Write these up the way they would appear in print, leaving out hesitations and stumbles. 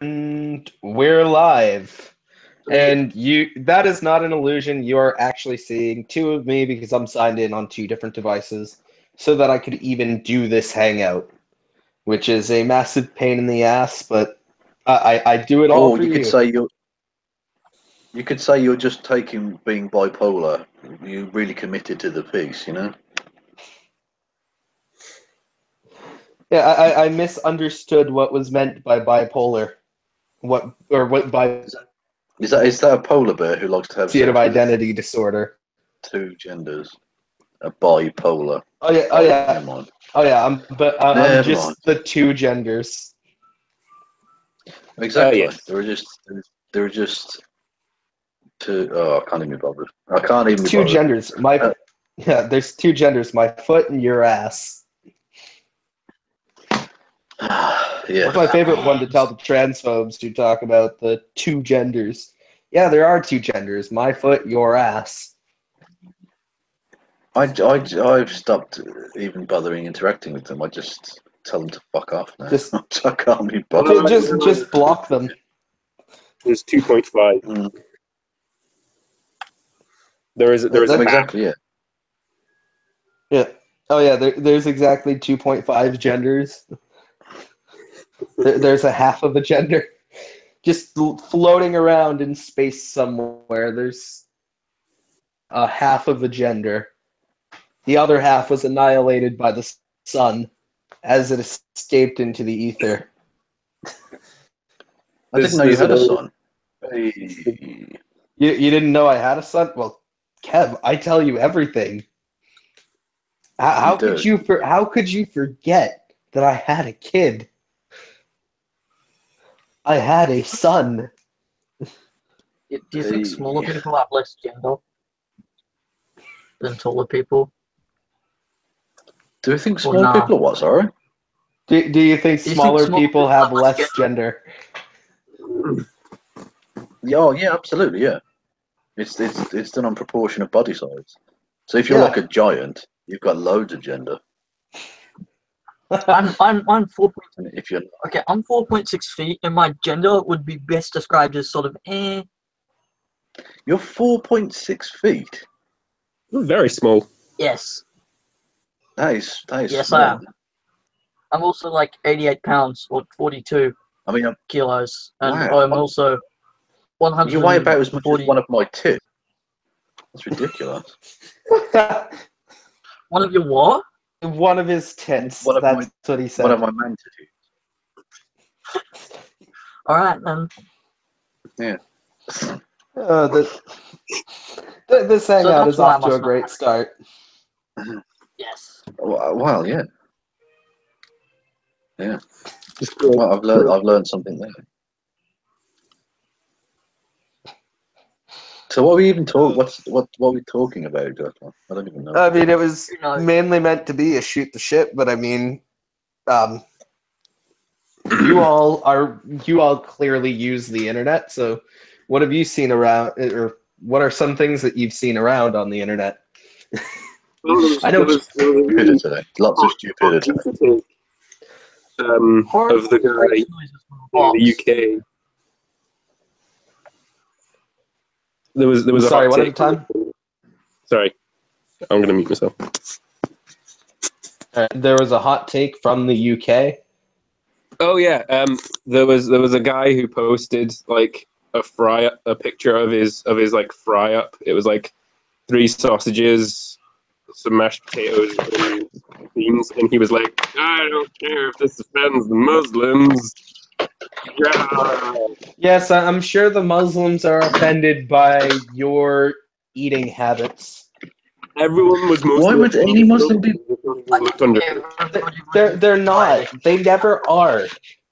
And we're live. And that is not an illusion. You are actually seeing two of me because I'm signed in on two different devices so that I could even do this hangout, which is a massive pain in the ass, but I do it all for you. You could say you're just taking being bipolar. You really committed to the piece, you know? Yeah, I misunderstood what was meant by bipolar. What Is that a polar bear who likes to have sex with identity disorder. two genders? A bipolar. Oh yeah, Never mind. Oh yeah, I'm just the two genders. Exactly. Yes. There are just two. Oh, I can't even bother. I can't even. Two genders. There's two genders. My foot and your ass. Yeah. That's my favorite one to tell the transphobes who talk about the two genders. Yeah, there are two genders. My foot, your ass. I've stopped even bothering interacting with them. I just tell them to fuck off now. I can't be bothered. Just block them. There's 2.5. Mm. There is exactly yeah. Yeah. Oh yeah. There's exactly 2.5 genders. There's a half of a gender, just floating around in space somewhere. There's a half of a gender. The other half was annihilated by the sun as it escaped into the ether. I didn't know you had a son. Hey. You didn't know I had a son? Well, Kev, I tell you everything. How could you forget that I had a kid? I had a son. Do you think smaller people have less gender than taller people? Do you think smaller people are what, sorry? Do you think smaller people have less gender? Yeah, absolutely, yeah. It's done on proportion of body size. So if you're like a giant, you've got loads of gender. I'm 4. If you're okay, I'm 4.6 feet, and my gender would be best described as sort of eh. You're 4.6 feet. Very small. Yes. That is yes, small. I am. I'm also like 88 pounds or 42 kilos, and wow. I'm also 100. You weigh about as much as one of my tits. That's ridiculous. One of your what? One of his tits. That's what he said. One of my man titties. All right, then. Yeah. This hangout is off to a great start. Yes. Well, yeah. Yeah. Well, I've learned something there. So what are we even talking? What are we talking about, Joshua? I don't even know. I mean, it was mainly meant to be a shoot the shit, but I mean, you all clearly use the internet. So, what have you seen around, or what are some things that you've seen around on the internet? I know stupidity. Lots of stupidity. Of the guy in the UK. There was a sorry, hot what take. at a time? Sorry, I'm going to mute myself. There was a hot take from the UK. Oh yeah, there was a guy who posted like a picture of his like fry up. It was like 3 sausages, some mashed potatoes, and beans, and he was like, "I don't care if this offends the Muslims." Yeah. Yes, I'm sure the Muslims are offended by your eating habits. Everyone was mostly. Why would any Muslim be? They're not. They never are.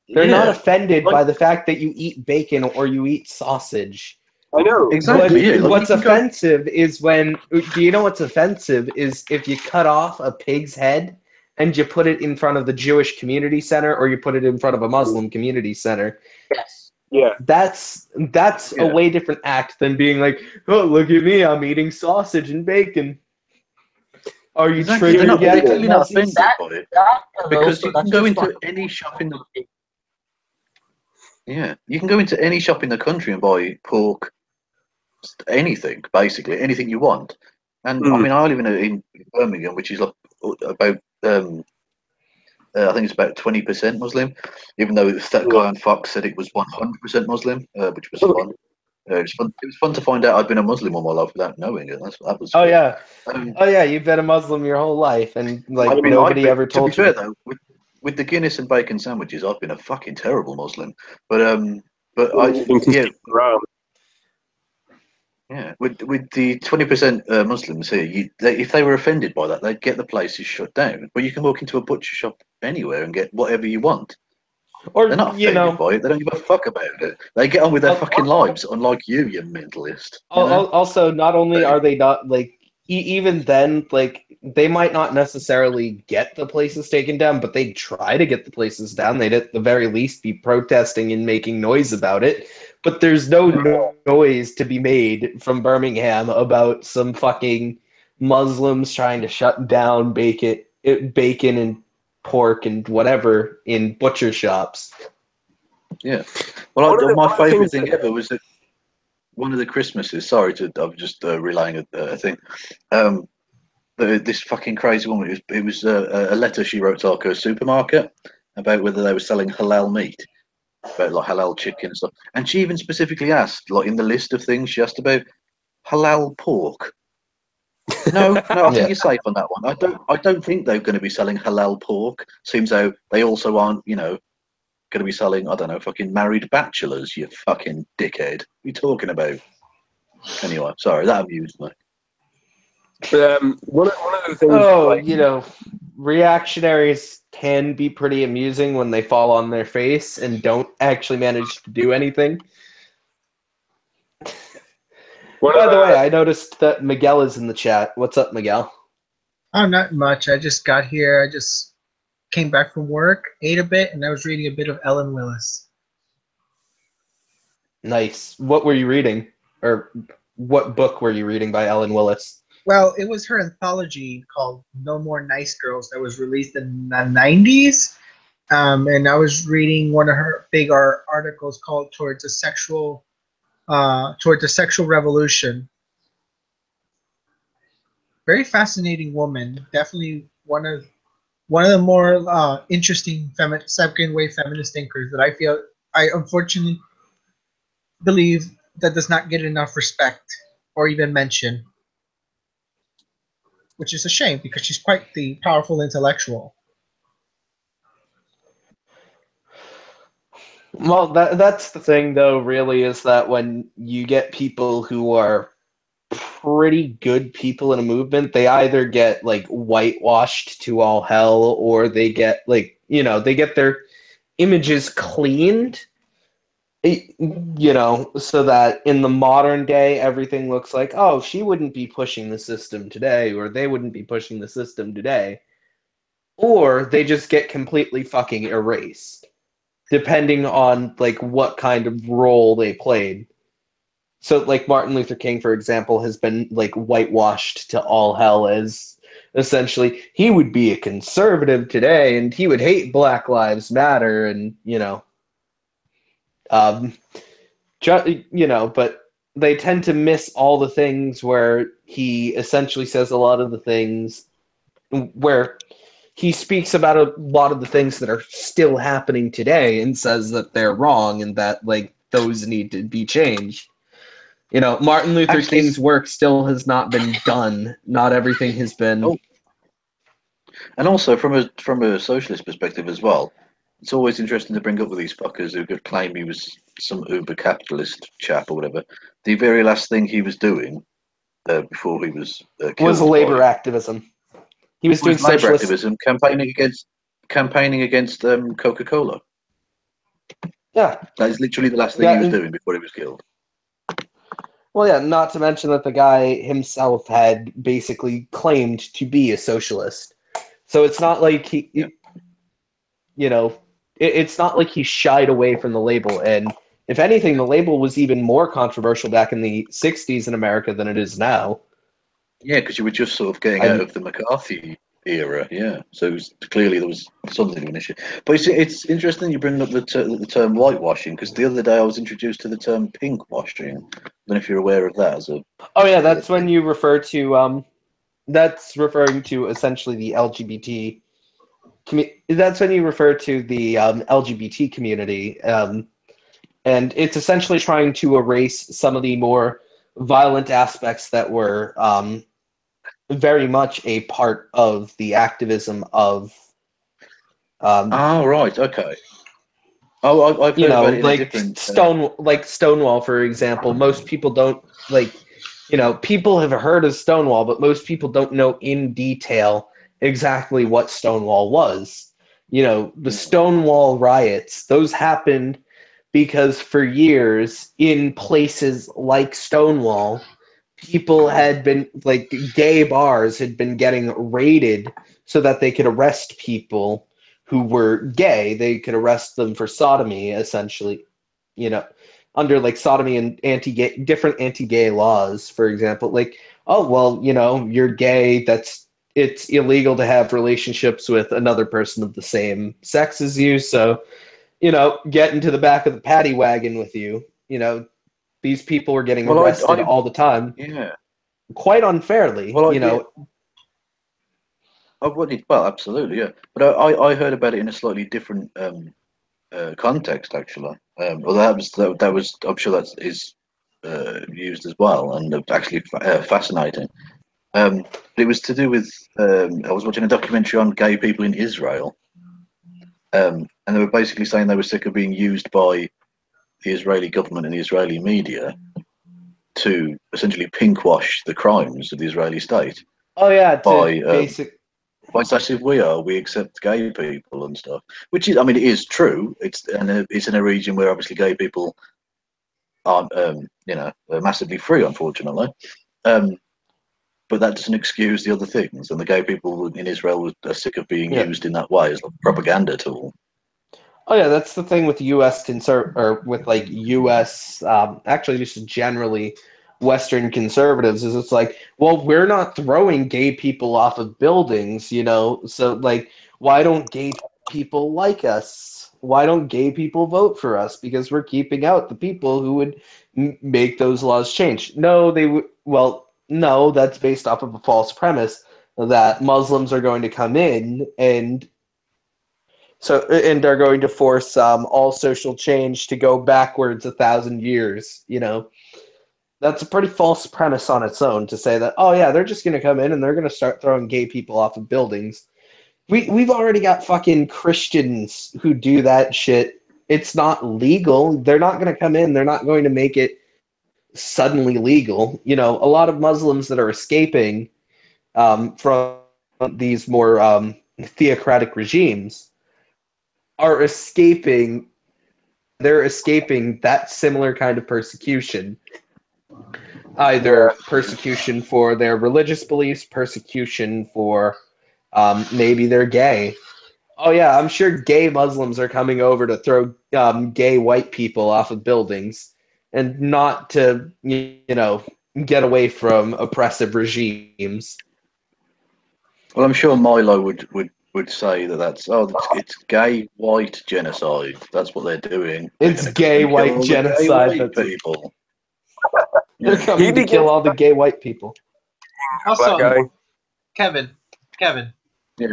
They're not offended by the fact that you eat bacon or you eat sausage. I know. Exactly. What's offensive is when. Do you know what's offensive is if you cut off a pig's head and you put it in front of the Jewish community center or you put it in front of a Muslim community center. Yes. Yeah. That's a way different act than being like, oh, look at me, I'm eating sausage and bacon. Are you triggered yet? They're clearly not offended by it. Because you can go into any shop in the... Yeah, you can go into any shop in the country and buy pork, anything basically, anything you want. And I mean, I live in Birmingham, which is like about I think it's about 20% Muslim, even though that guy on Fox said it was 100% Muslim, which was fun. It was fun. It was fun to find out I'd been a Muslim all my life without knowing it. That was Oh cool. yeah, oh yeah. You've been a Muslim your whole life, and like I mean, nobody ever to be told fair you. though, with the Guinness and bacon sandwiches, I've been a fucking terrible Muslim. But yeah, with the 20% Muslims here, if they were offended by that, they'd get the places shut down. But you can walk into a butcher shop anywhere and get whatever you want. Or They're not offended by it. They don't give a fuck about it. They get on with their fucking lives, unlike you mentalist. You know? Also, not only are they not like even then, like they might not necessarily get the places taken down, but they'd try to get the places down. They'd at the very least be protesting and making noise about it. But there's no noise to be made from Birmingham about some fucking Muslims trying to shut down bacon and pork and whatever in butcher shops. Yeah. Well, my favourite thing ever was that one of the Christmases. Sorry, I'm just relaying a thing. This fucking crazy woman. It was a letter she wrote to her supermarket about whether they were selling halal meat, about like halal chicken and stuff. And she even specifically asked, like in the list of things, she asked about halal pork. No, I think you're safe on that one. I don't think they're going to be selling halal pork. Seems though they also aren't, going to be selling, I don't know, fucking married bachelors, you fucking dickhead. What are you talking about? Anyway, sorry, that amused me. One of the things. Reactionaries can be pretty amusing when they fall on their face and don't actually manage to do anything. By the way, I noticed that Miguel is in the chat. What's up, Miguel? Oh, not much. I just got here. I just came back from work, ate a bit, and I was reading a bit of Ellen Willis. Nice. What were you reading? Or what book were you reading by Ellen Willis? Well, it was her anthology called No More Nice Girls that was released in the 90s. And I was reading one of her big articles called Towards a Sexual Revolution. Very fascinating woman. Definitely one of the more interesting second wave feminist thinkers that I unfortunately believe that does not get enough respect or even mention, which is a shame because she's quite the powerful intellectual. Well, that's the thing, though, really, is that when you get people who are pretty good people in a movement, they either get, like, whitewashed to all hell, or they get, like, they get their images cleaned, so that in the modern day, everything looks like, oh, she wouldn't be pushing the system today, or they wouldn't be pushing the system today. Or they just get completely fucking erased, depending on like what kind of role they played. So like Martin Luther King, for example, has been like whitewashed to all hell as essentially he would be a conservative today and he would hate Black Lives Matter and but they tend to miss all the things where he essentially says a lot of the things where he speaks about a lot of the things that are still happening today and says that they're wrong and that like those need to be changed. Martin Luther King's work still has not been done. Not everything has been. Oh. And also from a socialist perspective as well, it's always interesting to bring up with these fuckers who could claim he was some uber capitalist chap or whatever. The very last thing he was doing before he was killed was labor activism. He was doing labor socialist activism, campaigning against Coca-Cola. Yeah, that is literally the last thing he was doing before he was killed. Well, yeah, not to mention that the guy himself had basically claimed to be a socialist. So it's not like it's not like he shied away from the label. And if anything, the label was even more controversial back in the 60s in America than it is now. Yeah, because you were just sort of getting out of the McCarthy era. Yeah, so clearly there was something of an issue. But it's interesting you bring up the term whitewashing, because the other day I was introduced to the term pink washing. I don't know if you're aware of that as a. Oh yeah, that's when you refer to that's referring to essentially the LGBT. That's when you refer to the LGBT community, and it's essentially trying to erase some of the more violent aspects that were very much a part of the activism of. Oh right, okay. Oh, I've heard about it in a different. Stonewall, for example. Most people don't people have heard of Stonewall, but most people don't know in detail exactly what Stonewall was. The Stonewall riots, those happened because for years in places like Stonewall, people had been gay bars had been getting raided so that they could arrest people who were gay. They could arrest them for sodomy, essentially, under sodomy and different anti-gay laws. For example, oh well, you're gay, it's illegal to have relationships with another person of the same sex as you, so get into the back of the paddy wagon with you. These people were getting arrested all the time. Yeah. Quite unfairly, Well, absolutely, yeah. But I heard about it in a slightly different context, actually. Well, that was I'm sure that is used as well, and actually fascinating. It was to do with I was watching a documentary on gay people in Israel, and they were basically saying they were sick of being used by the Israeli government and the Israeli media to essentially pinkwash the crimes of the Israeli state. Oh yeah, by saying we accept gay people and stuff, which is, I mean, it is true. It's in a region where obviously gay people aren't, massively free, unfortunately. But that doesn't excuse the other things, and the gay people in Israel are sick of being used in that way as a propaganda tool. Oh yeah, that's the thing with U.S. U.S. Actually, just generally Western conservatives is it's well, we're not throwing gay people off of buildings, so why don't gay people like us? Why don't gay people vote for us? Because we're keeping out the people who would make those laws change. No, they would. Well, no, that's based off of a false premise that Muslims are going to come in and are going to force all social change to go backwards 1,000 years. That's a pretty false premise on its own to say that, oh yeah, they're just going to come in and they're going to start throwing gay people off of buildings. We've already got fucking Christians who do that shit. It's not legal. They're not going to come in. They're not going to make it suddenly legal. A lot of Muslims that are escaping from these more theocratic regimes are escaping. They're escaping that similar kind of persecution. Either persecution for their religious beliefs, persecution for maybe they're gay. Oh yeah, I'm sure gay Muslims are coming over to throw gay white people off of buildings and not to, get away from oppressive regimes. Well, I'm sure Milo would say it's gay white genocide. That's what they're doing. It's gay white genocide. Gay white people. They're coming to kill all the gay white people. Also, Kevin. Yeah.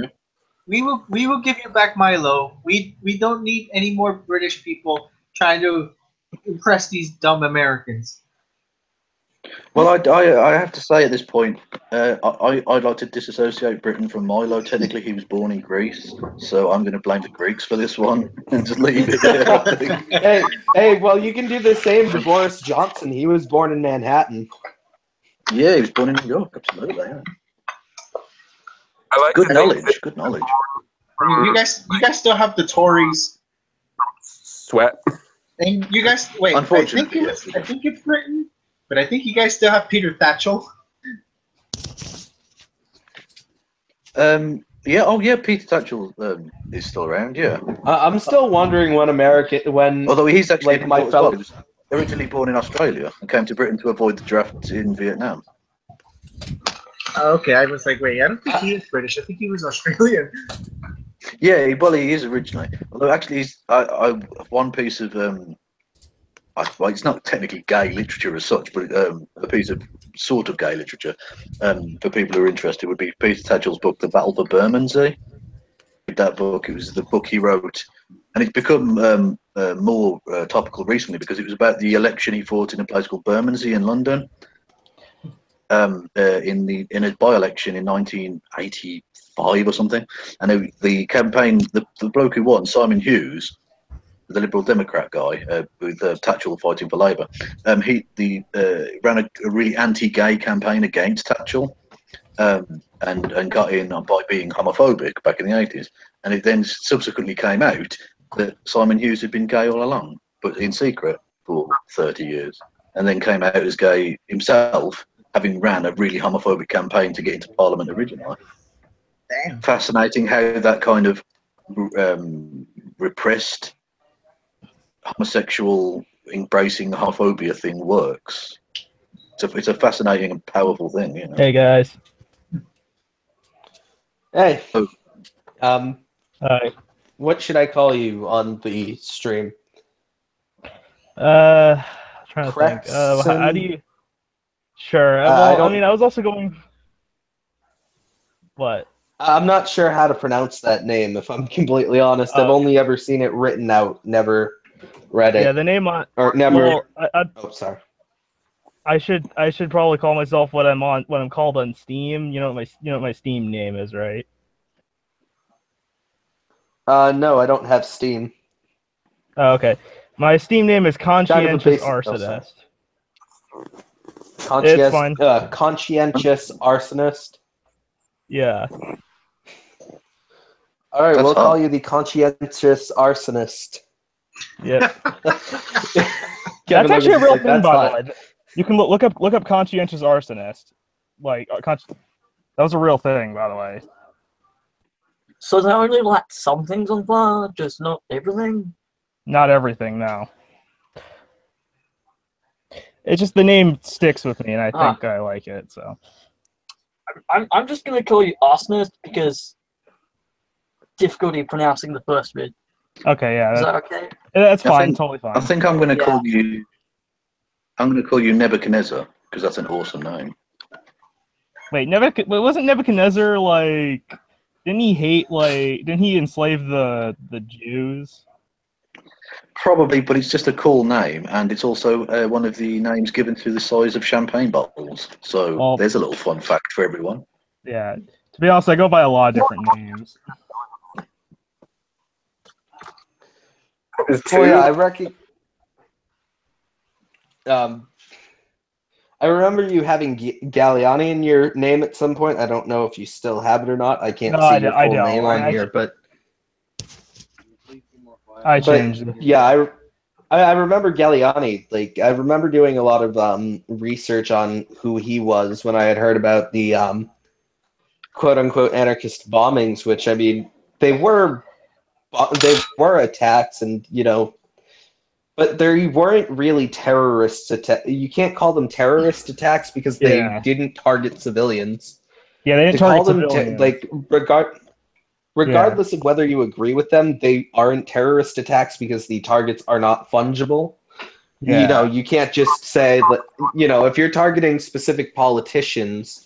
We will give you back Milo. We don't need any more British people trying to impress these dumb Americans. Well, I have to say at this point, I'd like to disassociate Britain from Milo. Technically, he was born in Greece, so I'm going to blame the Greeks for this one and just leave it there. I think. Hey, well, you can do the same to Boris Johnson. He was born in Manhattan. Yeah, he was born in New York. Absolutely. Yeah. I like Good knowledge. Good knowledge. I mean, you guys still have the Tories. Sweat. And you guys wait. Unfortunately, I think it's Britain, but I think you guys still have Peter Thatchell. Yeah. Oh, yeah. Peter Tatchell is still around. Yeah. I'm still wondering when although he's actually my fellow. He was originally born in Australia and came to Britain to avoid the draft in Vietnam. Okay, I was like, wait, I don't think he is British. I think he was Australian. Yeah, well, he is originally. Although actually, one piece of well, it's not technically gay literature as such, but a piece of sort of gay literature for people who are interested would be Peter Tatchell's book, The Battle for Bermondsey. That book, it was the book he wrote, and it's become more topical recently because it was about the election he fought in a place called Bermondsey in London. In a by-election in 1985 or something, and the campaign, the bloke who won, Simon Hughes, the Liberal Democrat guy, with Tatchell fighting for Labour, he ran a really anti-gay campaign against Tatchell, and got in by being homophobic back in the 80s, and it then subsequently came out that Simon Hughes had been gay all along, but in secret for 30 years, and then came out as gay himself, having ran a really homophobic campaign to get into Parliament originally. Damn. Fascinating how that kind of repressed homosexual embracing homophobia thing works. It's a fascinating and powerful thing, you know. Hey guys. Hey. Hi. What should I call you on the stream? Trying to think. How do you? Sure. Well, I mean, I was also going. What? I'm not sure how to pronounce that name, if I'm completely honest. I've only ever seen it written out, never read it. Yeah, the name on. Or never. Well, oh, sorry. I should probably call myself what I'm called on Steam. You know what my Steam name is, right? No, I don't have Steam. Oh, okay. My Steam name is Conscientious Oh, Arsonist. Conscientious, It's fine. Conscientious Arsonist. Yeah. All right, That's we'll hot. call you the Conscientious Arsonist. Yep. Kevin That's actually a Logan's real like, thing, "That's by hot." the way. You can look up Conscientious Arsonist. Like, that was a real thing, by the way. So they only light some things on fire, just not everything? Not everything, no. It's just the name sticks with me, and I think I like it. So I'm just gonna call you arsonist because difficulty pronouncing the first bit. okay, yeah, Is that okay? that's fine, think- totally fine. I think I'm going to Yeah. call you. I'm going to call you Nebuchadnezzar because that's an awesome name. Wait, wasn't Nebuchadnezzar like? Didn't he enslave the Jews? Probably, but it's just a cool name, and it's also one of the names given to the size of champagne bottles. So Well, there's a little fun fact for everyone. Yeah. To be honest, I go by a lot of different names. Well, yeah, I remember you having Galliani in your name at some point. I don't know if you still have it or not. I can't see your full name on here, but I changed it. yeah, I remember Galliani. Like, I remember doing a lot of research on who he was when I had heard about the quote unquote anarchist bombings, which, I mean, they were attacks, and but they weren't really terrorist attacks. You can't call them terrorist attacks because they didn't target civilians. Yeah, they didn't target civilians. Regardless of whether you agree with them, they aren't terrorist attacks because the targets are not fungible. Yeah. You can't just say that, if you're targeting specific politicians,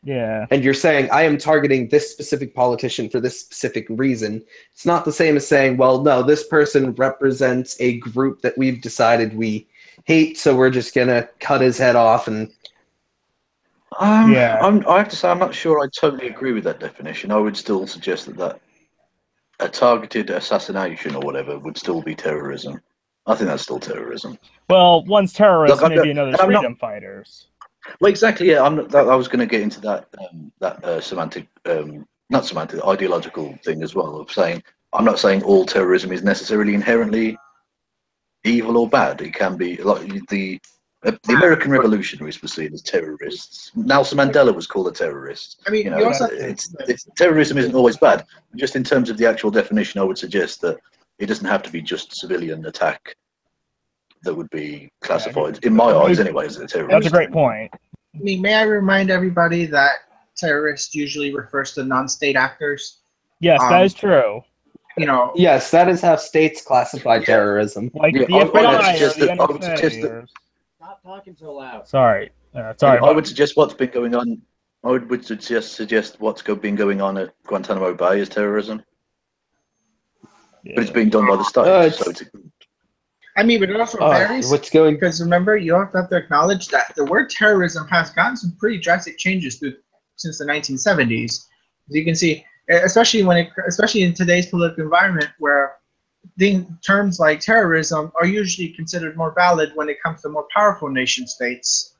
and you're saying, I am targeting this specific politician for this specific reason, it's not the same as saying, well, no, this person represents a group that we've decided we hate, so we're just going to cut his head off. And I have to say, I'm not sure I totally agree with that definition. I would still suggest that a targeted assassination or whatever would still be terrorism. I think that's still terrorism. Well, one's terrorists, Look, maybe another's freedom fighters. Well, exactly. Yeah, I was going to get into that semantic, not semantic, ideological thing as well. Of saying, I'm not saying all terrorism is necessarily inherently evil or bad. It can be like the American revolutionaries were seen as terrorists. Nelson Mandela was called a terrorist. I mean, terrorism isn't always bad. Just in terms of the actual definition, I would suggest that it doesn't have to be just civilian attack that would be classified, in my eyes anyway, as a terrorist. That's a great point. I mean, may I remind everybody that terrorist usually refers to non-state actors. Yes, that is true. Yes, that is how states classify terrorism. Like Yeah, the I would FBI or suggest the that- I would suggest NSA. that- Or... Stop talking so loud. Sorry, I would suggest what's been going on. I would suggest what's been going on at Guantanamo Bay is terrorism, but it's being done by the state. So it's I mean, but it also varies. What's going? Because remember, you have to acknowledge that the word terrorism has gotten some pretty drastic changes since the 1970s. As you can see, especially in today's political environment, where terms like terrorism are usually considered more valid when it comes to more powerful nation states.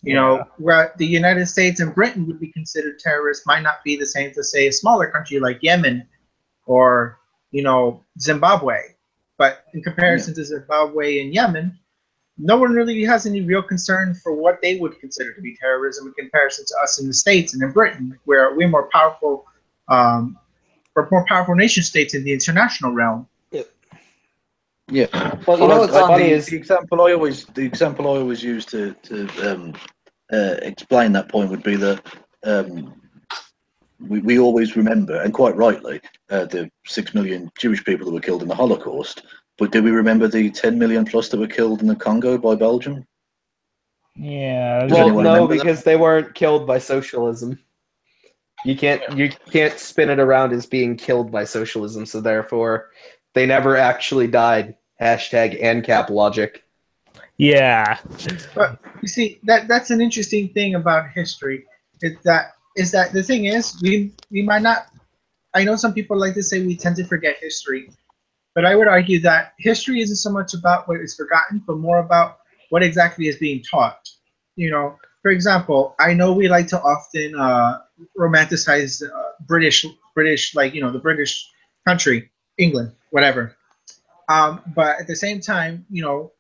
You know, where the United States and Britain would be considered terrorists might not be the same to say a smaller country like Yemen or Zimbabwe. But in comparison to Zimbabwe and Yemen, no one really has any real concern for what they would consider to be terrorism in comparison to us in the States and in Britain, where we're more powerful, nation states in the international realm. yeah. Well, you know what's funny is the example I always use to explain that point would be that we always remember, and quite rightly, the 6 million Jewish people that were killed in the Holocaust. But do we remember the 10 million plus that were killed in the Congo by Belgium? Yeah. Does well, anyone no, remember that? because they weren't killed by socialism. You can't spin it around as being killed by socialism, so therefore they never actually died. Hashtag ANCAP logic. Yeah. But you see, that's an interesting thing about history. Is that the thing is we might not. I know some people like to say we tend to forget history, but I would argue that history isn't so much about what is forgotten, but more about what exactly is being taught. For example, I know we like to often romanticize British, like the British country, England, whatever. But at the same time,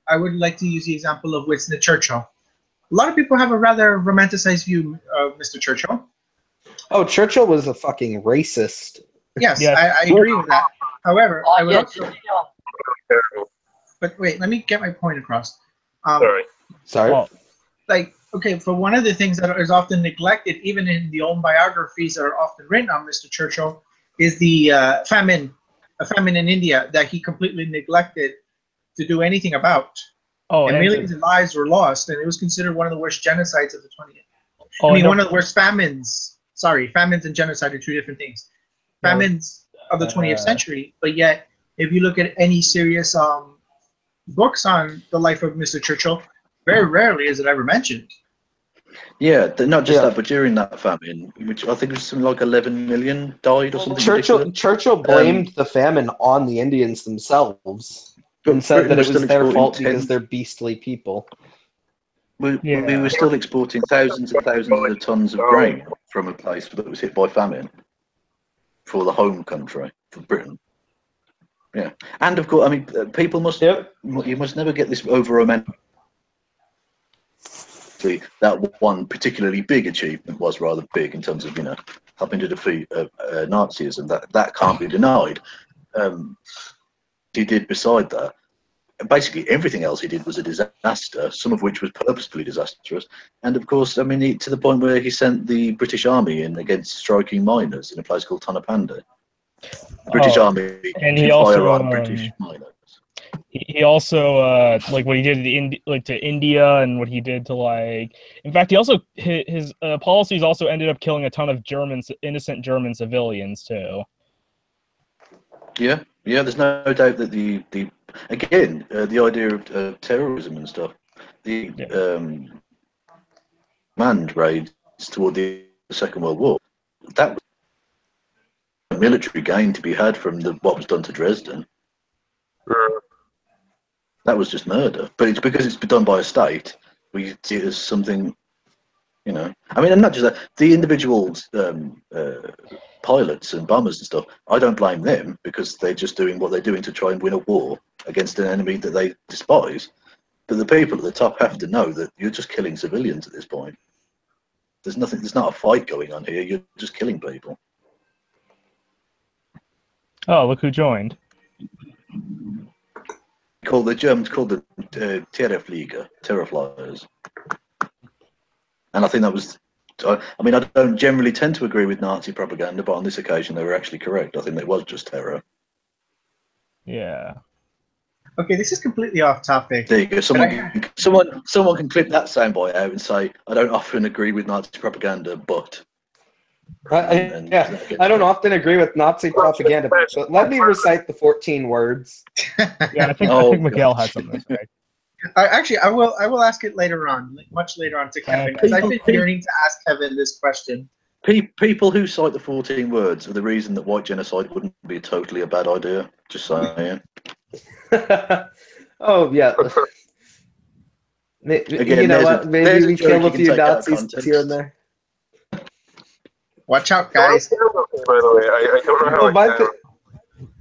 I would like to use the example of Winston Churchill. A lot of people have a rather romanticized view of Mr. Churchill. Oh, Churchill was a fucking racist. Yes, I agree with that. However, I would also. But wait, let me get my point across. Sorry. Well, for one of the things that is often neglected, even in the own biographies that are often written on Mr. Churchill, is the famine in India that he completely neglected to do anything about. And millions of lives were lost, and it was considered one of the worst genocides of the 20th. One of the worst famines. Sorry, famines and genocide are two different things. Famines of the 20th century, but yet, if you look at any serious books on the life of Mr. Churchill, very rarely is it ever mentioned. Yeah, not just that, but during that famine, which I think was something like 11 million died or something. Churchill blamed the famine on the Indians themselves and said that it was their fault because they're beastly people. We were still exporting thousands and thousands of tons of grain from a place that was hit by famine for the home country, for Britain. Yeah, and of course, people must. You must never get this over romantic. That one particularly big achievement was rather big in terms of helping to defeat Nazism. That can't be denied. He did beside that. Basically, everything else he did was a disaster, some of which was purposefully disastrous. And of course, to the point where he sent the British Army in against striking miners in a place called Tonopanda. The British Army and to he also, fire on British miners. He also like what he did to India and what he did to in fact, he also his policies also ended up killing a ton of innocent German civilians too. Yeah, there's no doubt that the idea of terrorism and stuff, the manned raids toward the Second World War, that was a military gain to be had from what was done to Dresden. That was just murder, but it's because it's been done by a state. We see it as something, and not just that. The individual pilots and bombers and stuff, I don't blame them because they're just doing what they're doing to try and win a war against an enemy that they despise. But the people at the top have to know that you're just killing civilians at this point. There's not a fight going on here. You're just killing people. Oh, look who joined. The Germans called the Terrorflieger, terror flyers, and I think that was I mean, I don't generally tend to agree with Nazi propaganda, but on this occasion they were actually correct. I think it was just terror. Yeah. Okay, this is completely off topic. There you go. Someone can clip that soundbite out and say, "I don't often agree with Nazi propaganda, but." Yeah, I don't often agree with Nazi propaganda, but let me recite the 14 words. Yeah, I think Miguel has something to say. Actually, I will ask it later on, like much later on to Kevin, because I've been yearning to ask Kevin this question. People who cite the 14 words are the reason that white genocide wouldn't be totally a bad idea. Just saying. Oh yeah. Again, you know what? Maybe we kill a few Nazis here and there. Watch out, guys. By the way, I don't know how.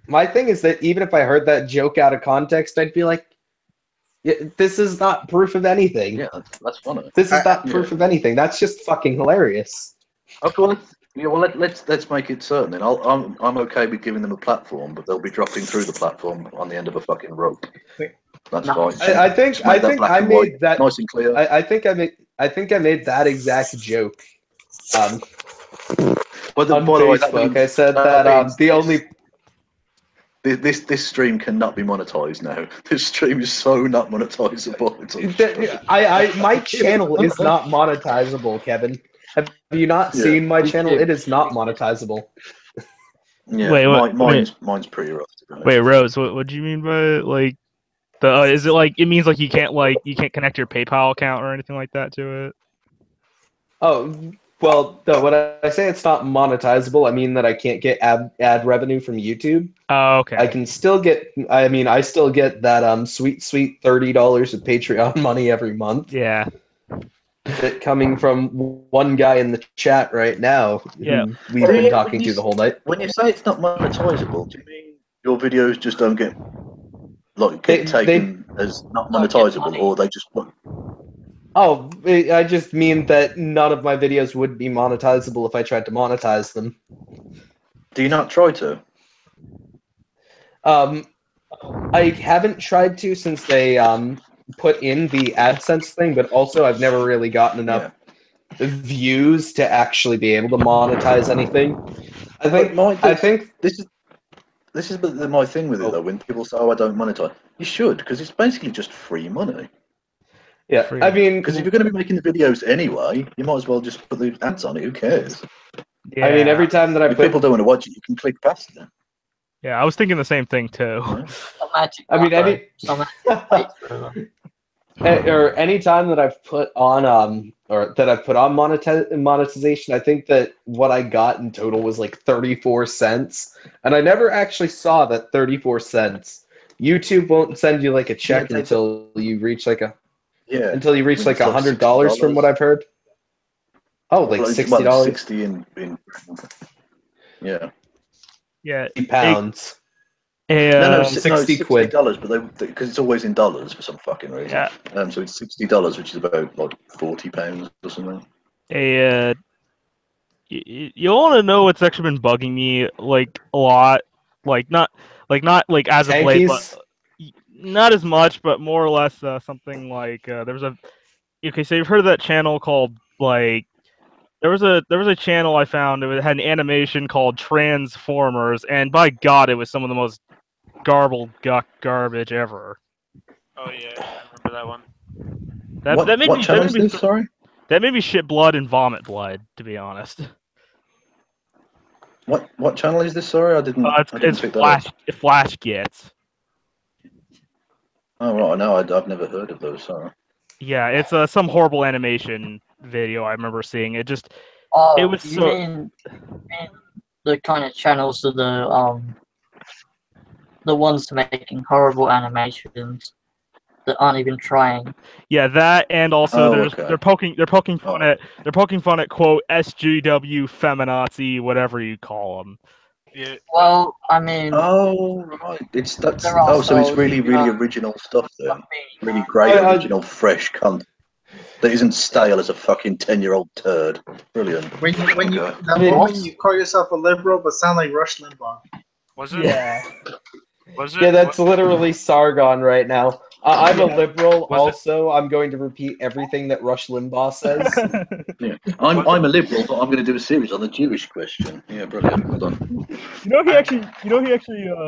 My thing is that even if I heard that joke out of context, I'd be like, yeah, "This is not proof of anything. Yeah, that's funny. This is not proof of anything. That's just fucking hilarious." Okay, well, let's make it certain. Then I'm okay with giving them a platform, but they'll be dropping through the platform on the end of a fucking rope. That's fine. I think I made that nice and clear. I think I made that exact joke. By the way, Facebook, I said that the only this stream cannot be monetized now. This stream is so not monetizable. my channel is not monetizable, Kevin. Have you not seen my channel? It is not monetizable. Yeah, Wait, mine's pretty rough. Wait, Rose, what do you mean by like the? Is it like it means like you can't connect your PayPal account or anything like that to it? Oh well, no. When I say it's not monetizable, I mean that I can't get ad revenue from YouTube. Oh, okay. I can still get. I mean, I still get that sweet $30 of Patreon money every month. Yeah. It coming from one guy in the chat right now. Yeah. Who we've been talking to the whole night. When you say it's not monetizable, do you mean your videos just don't get taken as not monetizable, or they just? Oh, I just mean that none of my videos would be monetizable if I tried to monetize them. Do you not try to? I haven't tried to since they put in the AdSense thing, but also I've never really gotten enough views to actually be able to monetize anything. I think this is my thing with it though. When people say, "Oh, I don't monetize," you should, because it's basically just free money. Yeah, I mean, because if you're going to be making the videos anyway, you might as well just put the ads on it. Who cares? Yeah. I mean, every time that if people don't want to watch it, you can click past it. Yeah, I was thinking the same thing too. I mean, or any time that I've put on monetization, I think that what I got in total was like 34 cents, and I never actually saw that 34 cents. YouTube won't send you like a check until you reach like $100 from what I've heard. Oh, like $60. 60 in yeah. Yeah, £60. No, 60 quid. $60, but because it's always in dollars for some fucking reason. Yeah. So it's $60, which is about like £40 or something. You want to know what's actually been bugging me like a lot, not as of late, but not as much, but more or less something like there was a. Okay, so you've heard of that channel called like. There was a channel I found. It had an animation called Transformers, and by God, it was some of the most garbage ever. Oh yeah, I remember that one. What channel is this? Sorry. That made me shit blood and vomit blood, to be honest. What channel is this? Sorry, I didn't. It's Flash Gets. Oh right, no, I've never heard of those. Sorry. Yeah, it's some horrible animation video I remember seeing. It just it was you mean the kind of channels of the ones making horrible animations that aren't even trying. Yeah, that, and also they're poking fun at quote SGW feminazi, whatever you call them. Yeah. Well, I mean. Oh right, so it's really original stuff there. Really great original fresh content that isn't stale as a fucking 10-year-old turd. Brilliant. When you call yourself a liberal but sound like Rush Limbaugh. Was it? Yeah. Was it? Yeah, that's literally Sargon right now. I'm a liberal. Was it- Also, I'm going to repeat everything that Rush Limbaugh says. Yeah. I'm a liberal, but I'm going to do a series on the Jewish question. Yeah, brilliant. Well done. he actually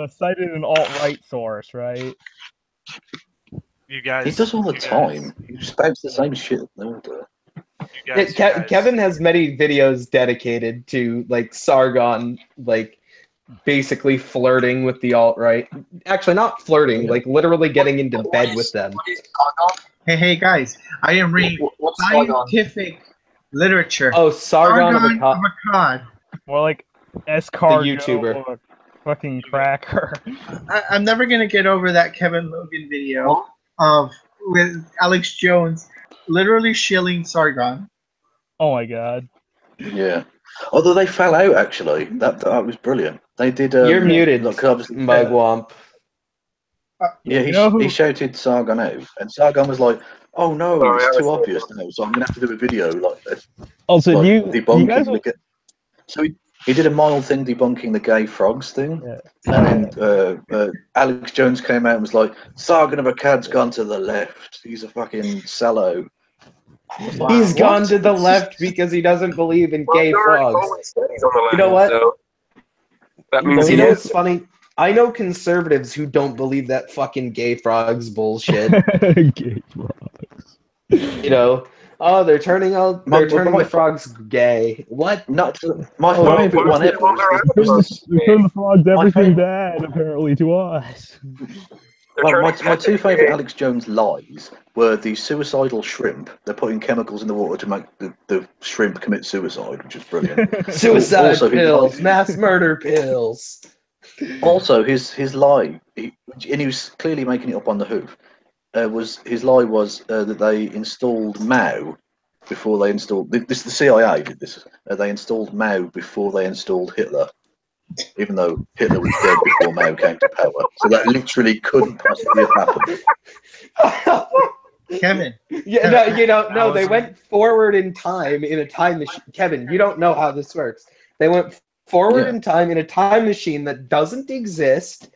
cited an alt-right source, right? You guys. He does all the you time. Guys, He spouts the same shit. They all do. you guys, Yeah, you guys. Kevin has many videos dedicated to like Sargon, like basically flirting with the alt right. Actually, not flirting, like literally getting into bed with them. What is Sargon? Hey guys, I am reading What's Sargon? scientific literature. Oh, Sargon of Sargon Akkad. of Akkad. More like Escargot, YouTuber. or fucking cracker. I'm never gonna get over that Kevin Logan video of with Alex Jones literally shilling Sargon. Oh my god. Yeah. Although they fell out, actually. That was brilliant. They did. You're muted, Look, obviously, Mugwump. yeah, You know who- he shouted Sargon out, and Sargon was like, "Oh no, Sorry, I it's too was- obvious now, so I'm gonna have to do a video like Also, like you debunking guys the So he did a mild thing debunking the gay frogs thing, Yeah. and then Alex Jones came out and was like, "Sargon of Akkad's gone to the left. He's a fucking sellout." I was like, He's "What?" gone to the left because he doesn't believe in gay frogs. He's on the left, You know what? so that means You he know is. what's funny? I know conservatives who don't believe that fucking gay frogs bullshit. Gay frogs. You know, oh, they're turning the frogs gay. What? Not my Oh, favourite one ever was They turn the frogs everything favorite- bad, apparently, to us. my two favourite Alex Jones lies were the suicidal shrimp. They're putting chemicals in the water to make the shrimp commit suicide, which is brilliant. Suicide Also, his pills, life- mass murder pills. Also, his lie, and he was clearly making it up on the hoof. Was his lie was that they installed Mao before they installed this? The CIA did this. They installed Mao before they installed Hitler, even though Hitler was dead before Mao came to power. So that literally couldn't possibly have happened. Kevin, Yeah, no, That they was- went forward in time in a time machine. Kevin, you don't know how this works. They went forward Yeah. in time in a time machine that doesn't exist.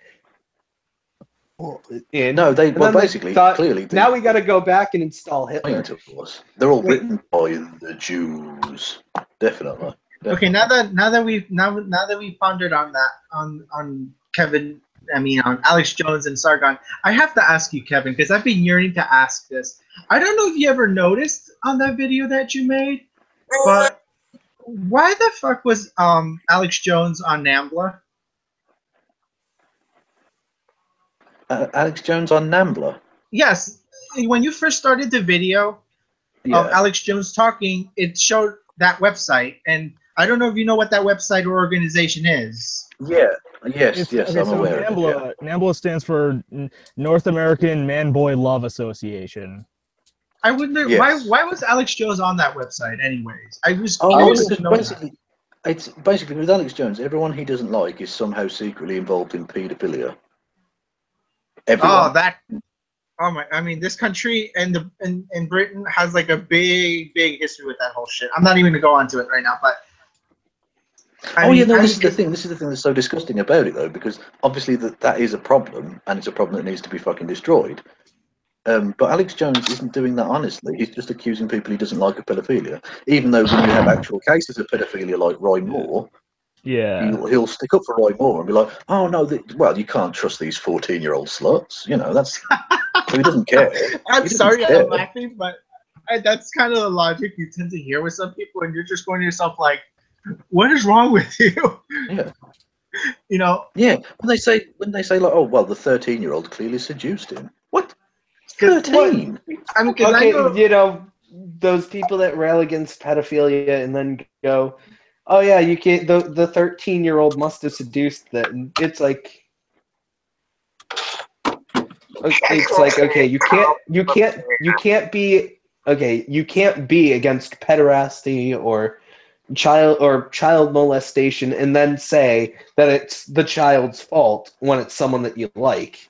No, And well, then they basically, thought, clearly, now we got to go back and install Hitler. to us. They're all written by the Jews, definitely. okay, now that we've pondered on that on Kevin, on Alex Jones and Sargon, I have to ask you, Kevin, because I've been yearning to ask this. I don't know if you ever noticed on that video that you made, but why the fuck was Alex Jones on Nambla? Alex Jones on Nambla. Yes, when you first started the video of Alex Jones talking, it showed that website, and I don't know if you know what that website or organization is. Yeah. Yes, Okay, I'm so aware of it. Yeah. NAMBLA stands for North American Man Boy Love Association. I wonder Yes. why was Alex Jones on that website anyways? I was Oh, curious because to know that. basically, it's basically with Alex Jones, everyone he doesn't like is somehow secretly involved in paedophilia. Everyone. This country and Britain has like a big history with that whole shit. I'm not even gonna go onto it right now, but This is the thing. This is the thing that's so disgusting about it, though, because obviously that is a problem, and it's a problem that needs to be fucking destroyed. But Alex Jones isn't doing that honestly. He's just accusing people he doesn't like of pedophilia, even though when you have actual cases of pedophilia like Roy Moore, he'll stick up for Roy Moore and be like, "Oh no, you can't trust these 14-year-old sluts." You know, that's so he doesn't care. I'm He doesn't sorry care. I'm laughing, but that's kind of the logic you tend to hear with some people, and you're just going to yourself like, "What is wrong with you?" Yeah. You know. Yeah. When they say like, "Oh well, the 13-year-old clearly seduced him." What? 'Cause 13. I mean, 'cause Okay, I know, those people that rail against pedophilia and then go, "Oh yeah, you can't." The 13-year-old must have seduced them. It's like, okay, you can't be against pederasty or child molestation and then say that it's the child's fault when it's someone that you like.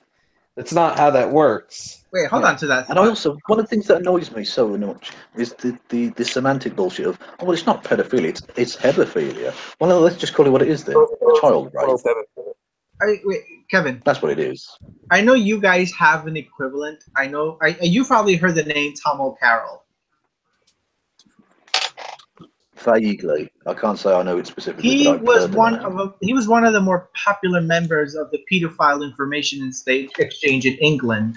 That's not how that works. wait, hold on to that. And I also, one of the things that annoys me so much is the semantic bullshit of, "Oh, well, it's not pedophilia, it's hebephilia." Well, no, let's just call it what it is then. Child rape. Wait, Kevin, That's what it is. I know you guys have an equivalent. I know you probably heard the name Tom O'Carroll. Vaguely, I can't say I know it specifically, He but I've was heard the one name. of the more popular members of the Pedophile Information and State Exchange in England.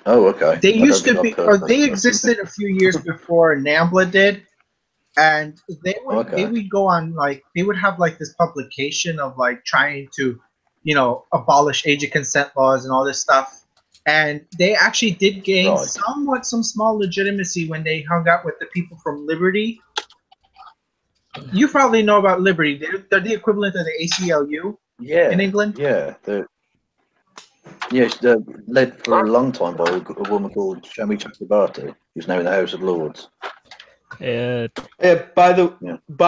Oh, okay. They I don't used think to I've be, heard or that. they existed a few years before NAMBLA did, and they Okay. would go on like they would have like this publication of like trying to, abolish age of consent laws and all this stuff. And they actually did gain Right. some small legitimacy when they hung out with the people from Liberty. You probably know about Liberty. They're the equivalent of the ACLU Yeah. in England. Yeah. They're led for a long time by a woman called Shami Chakrabarti, who's now in the House of Lords. By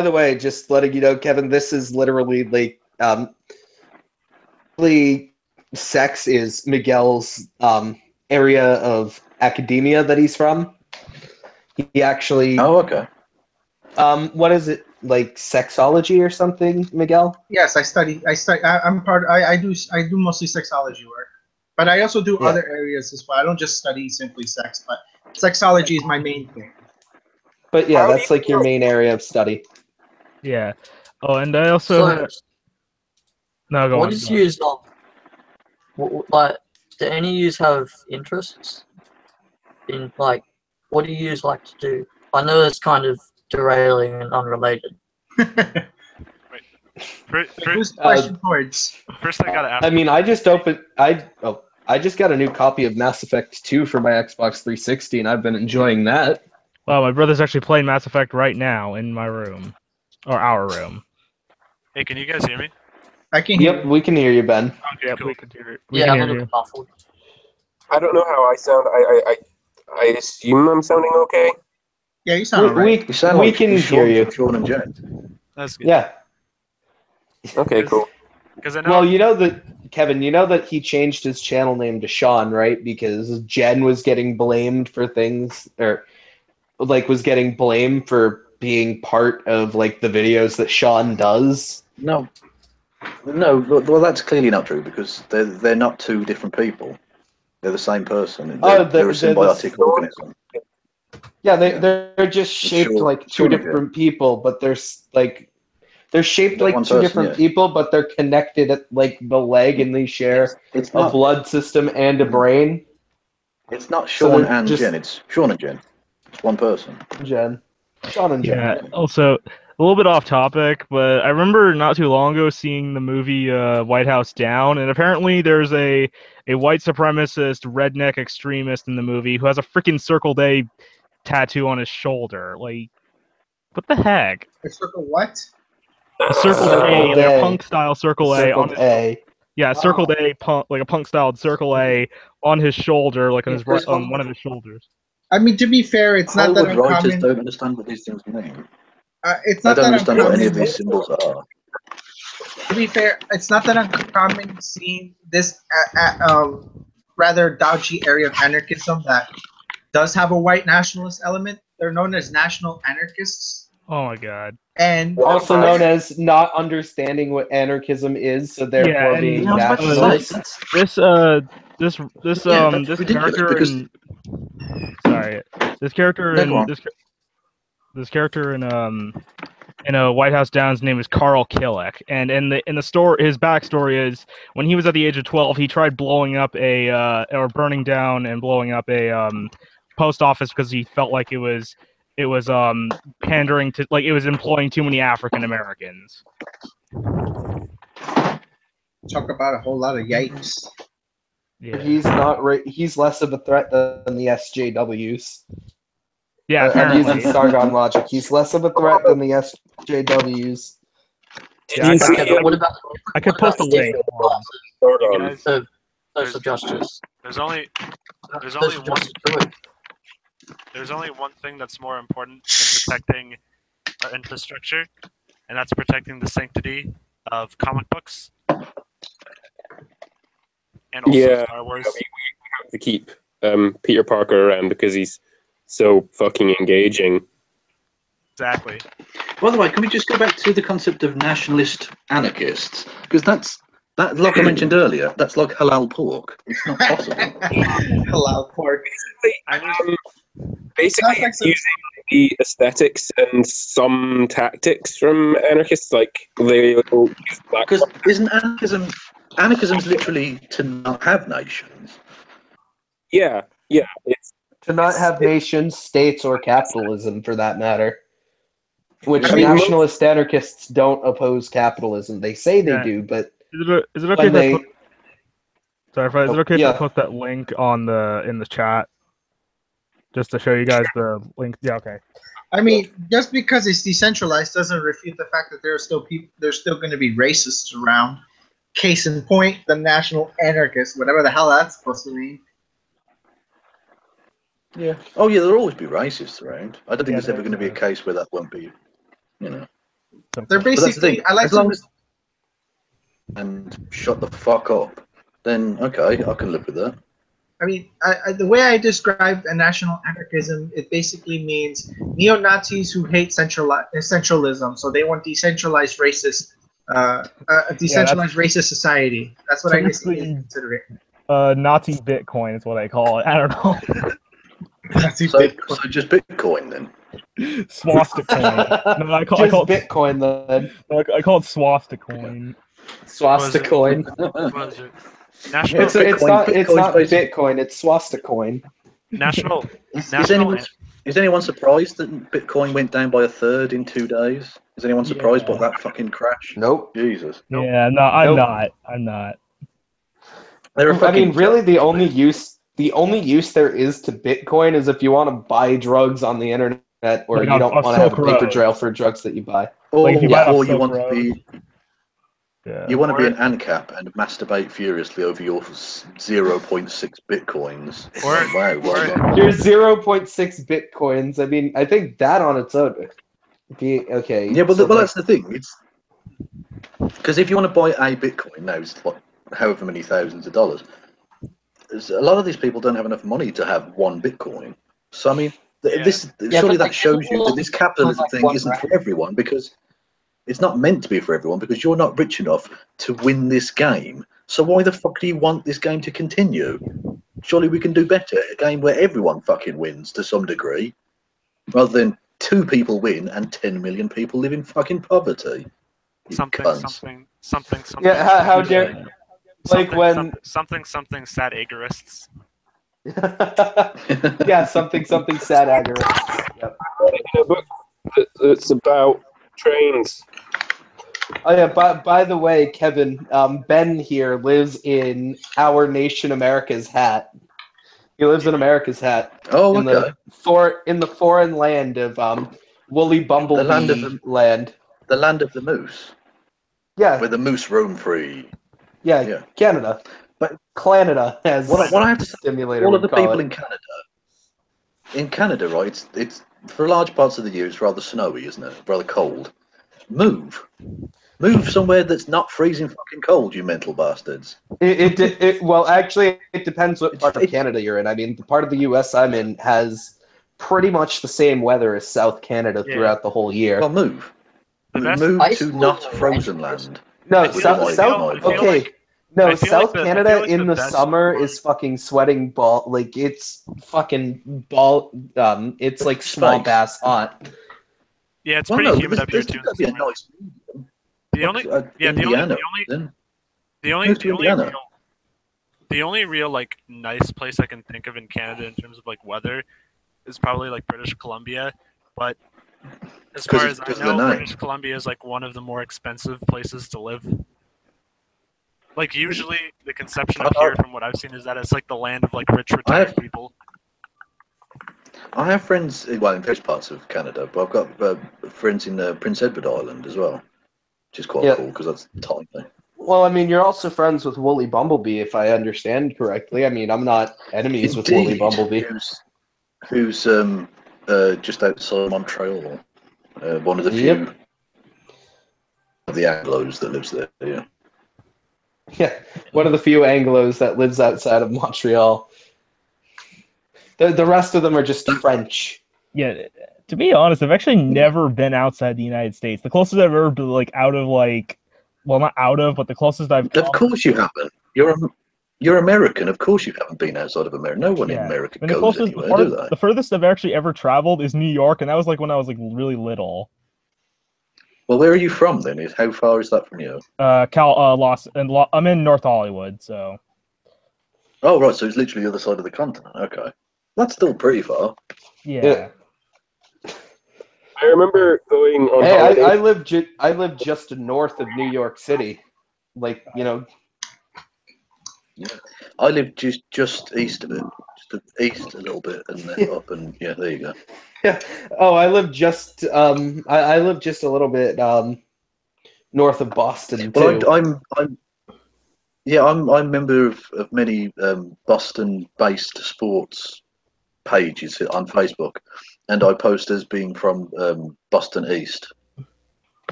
the way, just letting you know, Kevin, this is literally like sex is Miguel's area of academia that he's from. He actually Oh, okay. what is it, like sexology or something, Miguel? Yes, I do mostly sexology work, but I also do other areas as well. I don't just study simply sex, but sexology is my main thing. But yeah, that's like your main area of study. Yeah. Oh, and I also no, go on. What is used on? Like, do any of you have interests in like? What do you like to do? I know it's kind of derailing and unrelated. Who's the question towards? First, I gotta ask. I mean, I just got a new copy of Mass Effect 2 for my Xbox 360, and I've been enjoying that. Well, my brother's actually playing Mass Effect right now in my room, or our room. Hey, can you guys hear me? I can hear. Yep, we can hear you, Ben. Okay, Yep, cool. we can hear it. Yeah, I'm a little muffled. I don't know how I sound. I assume I'm sounding okay. Yeah, you sound alright. We can hear you. Sean and Jen. That's good. Yeah. Okay, cool. Because I know. Well, you know that, Kevin, you know that he changed his channel name to Sean, right? Because Jen was getting blamed for things, or like was getting blamed for being part of like the videos that Sean does. No, well, that's clearly not true because they're not two different people. They're the same person. They're a symbiotic organism. Yeah, they're just shaped like two different people, but they're shaped like two different people, but they're connected at like the leg, and they share a blood system and a brain. It's not Sean and Jen. It's Sean and Jen. It's one person. Sean and Jen. Yeah. Also, a little bit off topic, but I remember not too long ago seeing the movie White House Down, and apparently there's a white supremacist redneck extremist in the movie who has a freaking Circle Day tattoo on his shoulder. Like, what the heck? A circle what? A Circle A, like a punk style Circle A on his Circle A punk, like a punk styled Circle A on his shoulder, like on his on one of his shoulders. I mean, to be fair, it's not that Hollywood writers uncommon. don't understand what these things mean. It's I not don't that understand what any of uncommon. these symbols are. To be fair, it's not that uncommon seeing this rather dodgy area of anarchism that does have a white nationalist element. They're known as national anarchists. Oh my god. And also known as not understanding what anarchism is, so therefore being nationalist. This character in this character in a White House Down's name is Carl Killick, and in the story, his backstory is when he was at the age of 12, he tried blowing up or burning down and blowing up a post office because he felt like it was pandering to, like, it was employing too many African Americans. Talk about a whole lot of yikes. Yeah. He's not right. He's less of a threat than the SJWs. Yeah, I'm using Sargon logic. He's less of a threat than the SJWs. Yeah, I could post a link. Social justice. There's only one thing that's more important in protecting our infrastructure, and that's protecting the sanctity of comic books and also Star Wars. We have to keep Peter Parker around because he's so fucking engaging. Exactly. By the way, can we just go back to the concept of nationalist anarchists? Because That, like I mentioned earlier, that's like halal pork. It's not possible. Halal pork. I mean, Basically, Sounds like some- using the aesthetics and some tactics from anarchists, like they will use black. Because isn't anarchism's literally to not have nations? Yeah, it's To not have nations, states, or capitalism, for that matter. Which I mean, nationalist anarchists don't oppose capitalism. They say they Yeah. do, but Is it okay when if I they... put, sorry, is it okay if Yeah. I put that link in the chat just to show you guys the link? Yeah, okay. I mean, just because it's decentralized doesn't refute the fact that there are still people. There's still going to be racists around. Case in point, the national anarchists, whatever the hell that's supposed to mean. Yeah. Oh yeah, there'll always be racists around. I don't think Yeah, there's ever going to be a there- case where that won't be, you know. They're But that's the basically. thing. I like As long to. as and shut the fuck up, then okay, I can live with that. I mean, the way I describe a national anarchism, it basically means neo-Nazis who hate centralism, so they want decentralized racist, a decentralized racist society. That's what So I basically basically- consider it. Nazi Bitcoin is what I call it. I don't know. Nazi So Bitcoin. just Bitcoin then. Swastika coin. No, I call Just it Bitcoin, then. I call it swastika coin. Swastika coin. what was it? National, Yeah, It's Bitcoin- not Bitcoin's basically- Bitcoin, it's swastika coin. national, Is national. anyone surprised that Bitcoin went down by a third in 2 days? Is anyone surprised by that fucking crash? Nope. Jesus. Nope. Yeah, no, I'm Nope. not. They're a I fucking mean, really, joke. the only use there is to Bitcoin is if you want to buy drugs on the internet, or Like you on- don't on want to have a Silk paper Road. trail for drugs that you buy. Or, Like if you buy it off or you Silk want to Road. be Yeah. you want to be an Or- ANCAP and masturbate furiously over your 0.6 bitcoins. Or- Wow, well done. Your 0.6 Bitcoins, I mean, I think that on its own would be okay. Yeah, but so like- that's the thing. It's because if you want to buy a Bitcoin now, it's like however many thousands of dollars. A lot of these people don't have enough money to have one Bitcoin. So I mean, Yeah. this Yeah, surely but that shows you that this capitalism like thing one isn't for grand. everyone, because it's not meant to be for everyone, because you're not rich enough to win this game. So why the fuck do you want this game to continue? Surely we can do better. A game where everyone fucking wins to some degree, rather than 2 people win and 10 million people live in fucking poverty. You something, cunts. something. Yeah, how sad- dare... Like something, when... something sad agorists. Yeah, something sad agorist. Yep. a book that's about trains. Oh yeah, by the way, Kevin, Ben here lives in our nation America's hat. He lives in America's hat. Oh, in okay. the foreign land of Woolly Bumblebee land of the- land. The land of the moose, Yeah, where the moose roam free. yeah, yeah. Canada. But Canada, as what I have to say, Stimulator all of would the call people it. in Canada, right? It's for large parts of the year, it's rather snowy, isn't it? Rather cold. Move somewhere that's not freezing fucking cold, you mental bastards. Well, actually, it depends what part of It's- Canada you're in. I mean, the part of the U.S. I'm in has pretty much the same weather as South Canada Yeah. throughout the whole year. Well, move The best- to Iceland not or frozen Iceland. land. No, I feel- South. I South. feel Okay. like- No, I feel South like the- I Canada feel like in the the best summer part- is fucking sweating ball. Like it's fucking ball. It's like swamp Space. ass hot. Yeah, it's Well, pretty no, humid up here there's too. got to be a nice medium. The only, yeah, Indiana, the Move to Indiana. only real like nice place I can think of in Canada in terms of like weather is probably like British Columbia, but as 'Cause far it's as I because of the know, name. British Columbia is like one of the more expensive places to live. Like usually, the conception up here, from what I've seen, is that it's like the land of like rich retired people. I have friends, well, in various parts of Canada, but I've got friends in Prince Edward Island as well, which is quite Yeah. cool because that's tiny. Well, I mean, you're also friends with Woolly Bumblebee, if I understand correctly. I mean, I'm not enemies with Woolly Indeed, Bumblebee. who's just outside Montreal, one of the Yep. few of the Anglos that lives there. Yeah. Yeah, one of the few Anglos that lives outside of Montreal. The rest of them are just French. Yeah, to be honest, I've actually never been outside the United States. The closest I've ever been like out of like well, not out of, but the closest I've come. Of course you haven't. You're American. Of course you haven't been outside of America. No one in America I mean, goes anywhere, do they? the furthest I've actually ever traveled is New York, and that was like when I was like really little. Well, where are you from then? How far is that from you? I'm in North Hollywood, so. Oh, right. So it's literally the other side of the continent. Okay, that's still pretty far. Yeah. I remember going on Hey, holiday. I live just north of New York City, like Yeah, I live just east of it, just east a little bit, and then up, and yeah, there you go. Yeah. Oh, I live just I live just a little bit north of Boston too. Well, I'm a member of many Boston-based sports pages on Facebook, and I post as being from Boston East,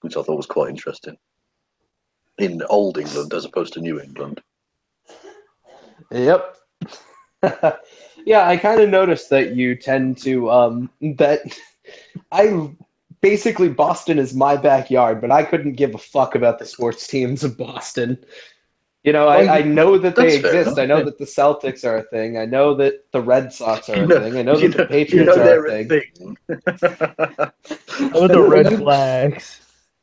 which I thought was quite interesting. In old England as opposed to New England. Yep. Yeah, I kind of noticed that you tend to that basically Boston is my backyard, but I couldn't give a fuck about the sports teams of Boston. You know, I know that they exist. I know that the Celtics are a thing. I know that the Red Sox are a thing. I know that the Patriots are a thing. Oh, the red flags.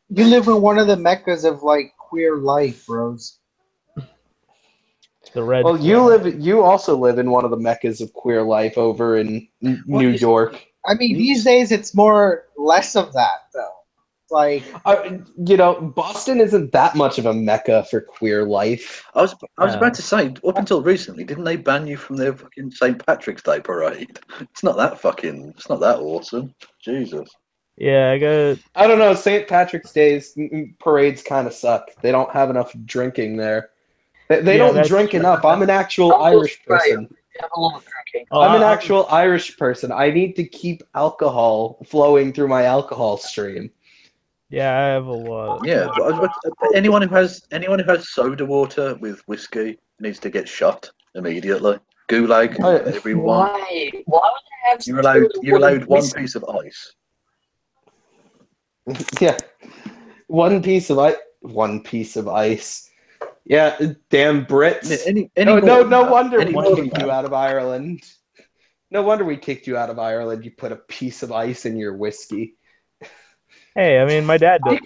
You live in one of the meccas of like queer life, bros. The red. Well, you also live in one of the meccas of queer life over in New York. I mean, these days it's less of that though. Like, you know, Boston isn't that much of a mecca for queer life. I was about to say, up until recently, didn't they ban you from their fucking St. Patrick's Day parade? It's not that awesome. Jesus. Yeah, I don't know. St. Patrick's Day's parades kind of suck. They don't have enough drinking there. They don't drink enough. I'm an actual Irish person. I'm an actual Irish person. I need to keep alcohol flowing through my alcohol stream. Yeah, I have a lot. Yeah, anyone who has soda water with whiskey needs to get shot immediately. Gulag, everyone. Why would they have? You're allowed one piece of ice. Yeah, one piece of ice. Yeah, damn Brits. No wonder we kicked you out of Ireland. No wonder we kicked you out of Ireland. You put a piece of ice in your whiskey. Hey, I mean, my dad does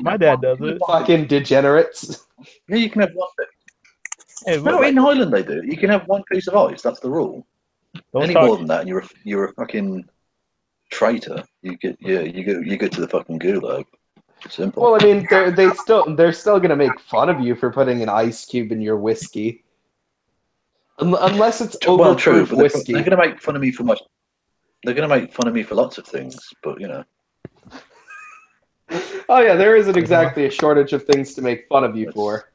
it. Fucking degenerates. Yeah, you can have one bit. Hey, no, in Ireland they do. You can have one piece of ice. That's the rule. Any more than that, and you're a fucking traitor. You get to the fucking gulag. Simple. Well, I mean, they're still gonna make fun of you for putting an ice cube in your whiskey, unless it's overproof whiskey. They're gonna make fun of me for my. They're gonna make fun of me for lots of things, but you know. Oh yeah, there isn't exactly a shortage of things to make fun of you for.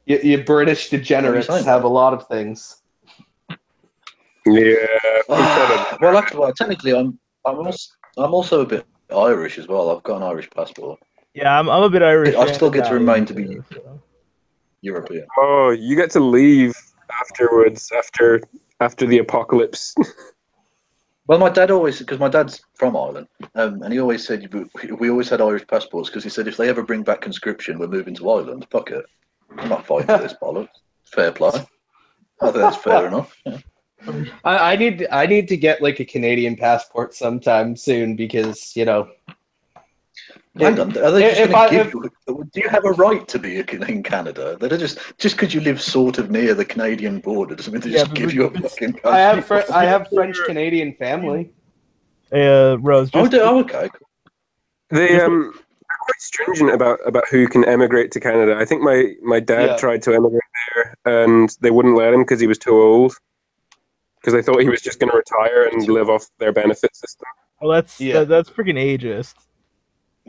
You British degenerates have a lot of things. Yeah. Well, technically, I'm also a bit Irish as well. I've got an Irish passport. Yeah, I'm a bit Irish. I still get to remain to be European. Oh, you get to leave afterwards after the apocalypse. Well, my dad always, because my dad's from Ireland, and he always said we always had Irish passports because he said if they ever bring back conscription, we're moving to Ireland. Fuck it, I'm not fighting for this bollocks. Fair play. I think that's fair enough. Yeah. I need to get like a Canadian passport sometime soon because you know. Hang on, are they just going to give you? Do you have a right to be in Canada? They're just because you live sort of near the Canadian border doesn't mean they just give you a fucking passport. I have French Canadian family. Rose. Okay. They're quite stringent about who can emigrate to Canada. I think my dad tried to emigrate there, and they wouldn't let him because he was too old. Because they thought he was just going to retire and live off their benefit system. Well, that's freaking ageist.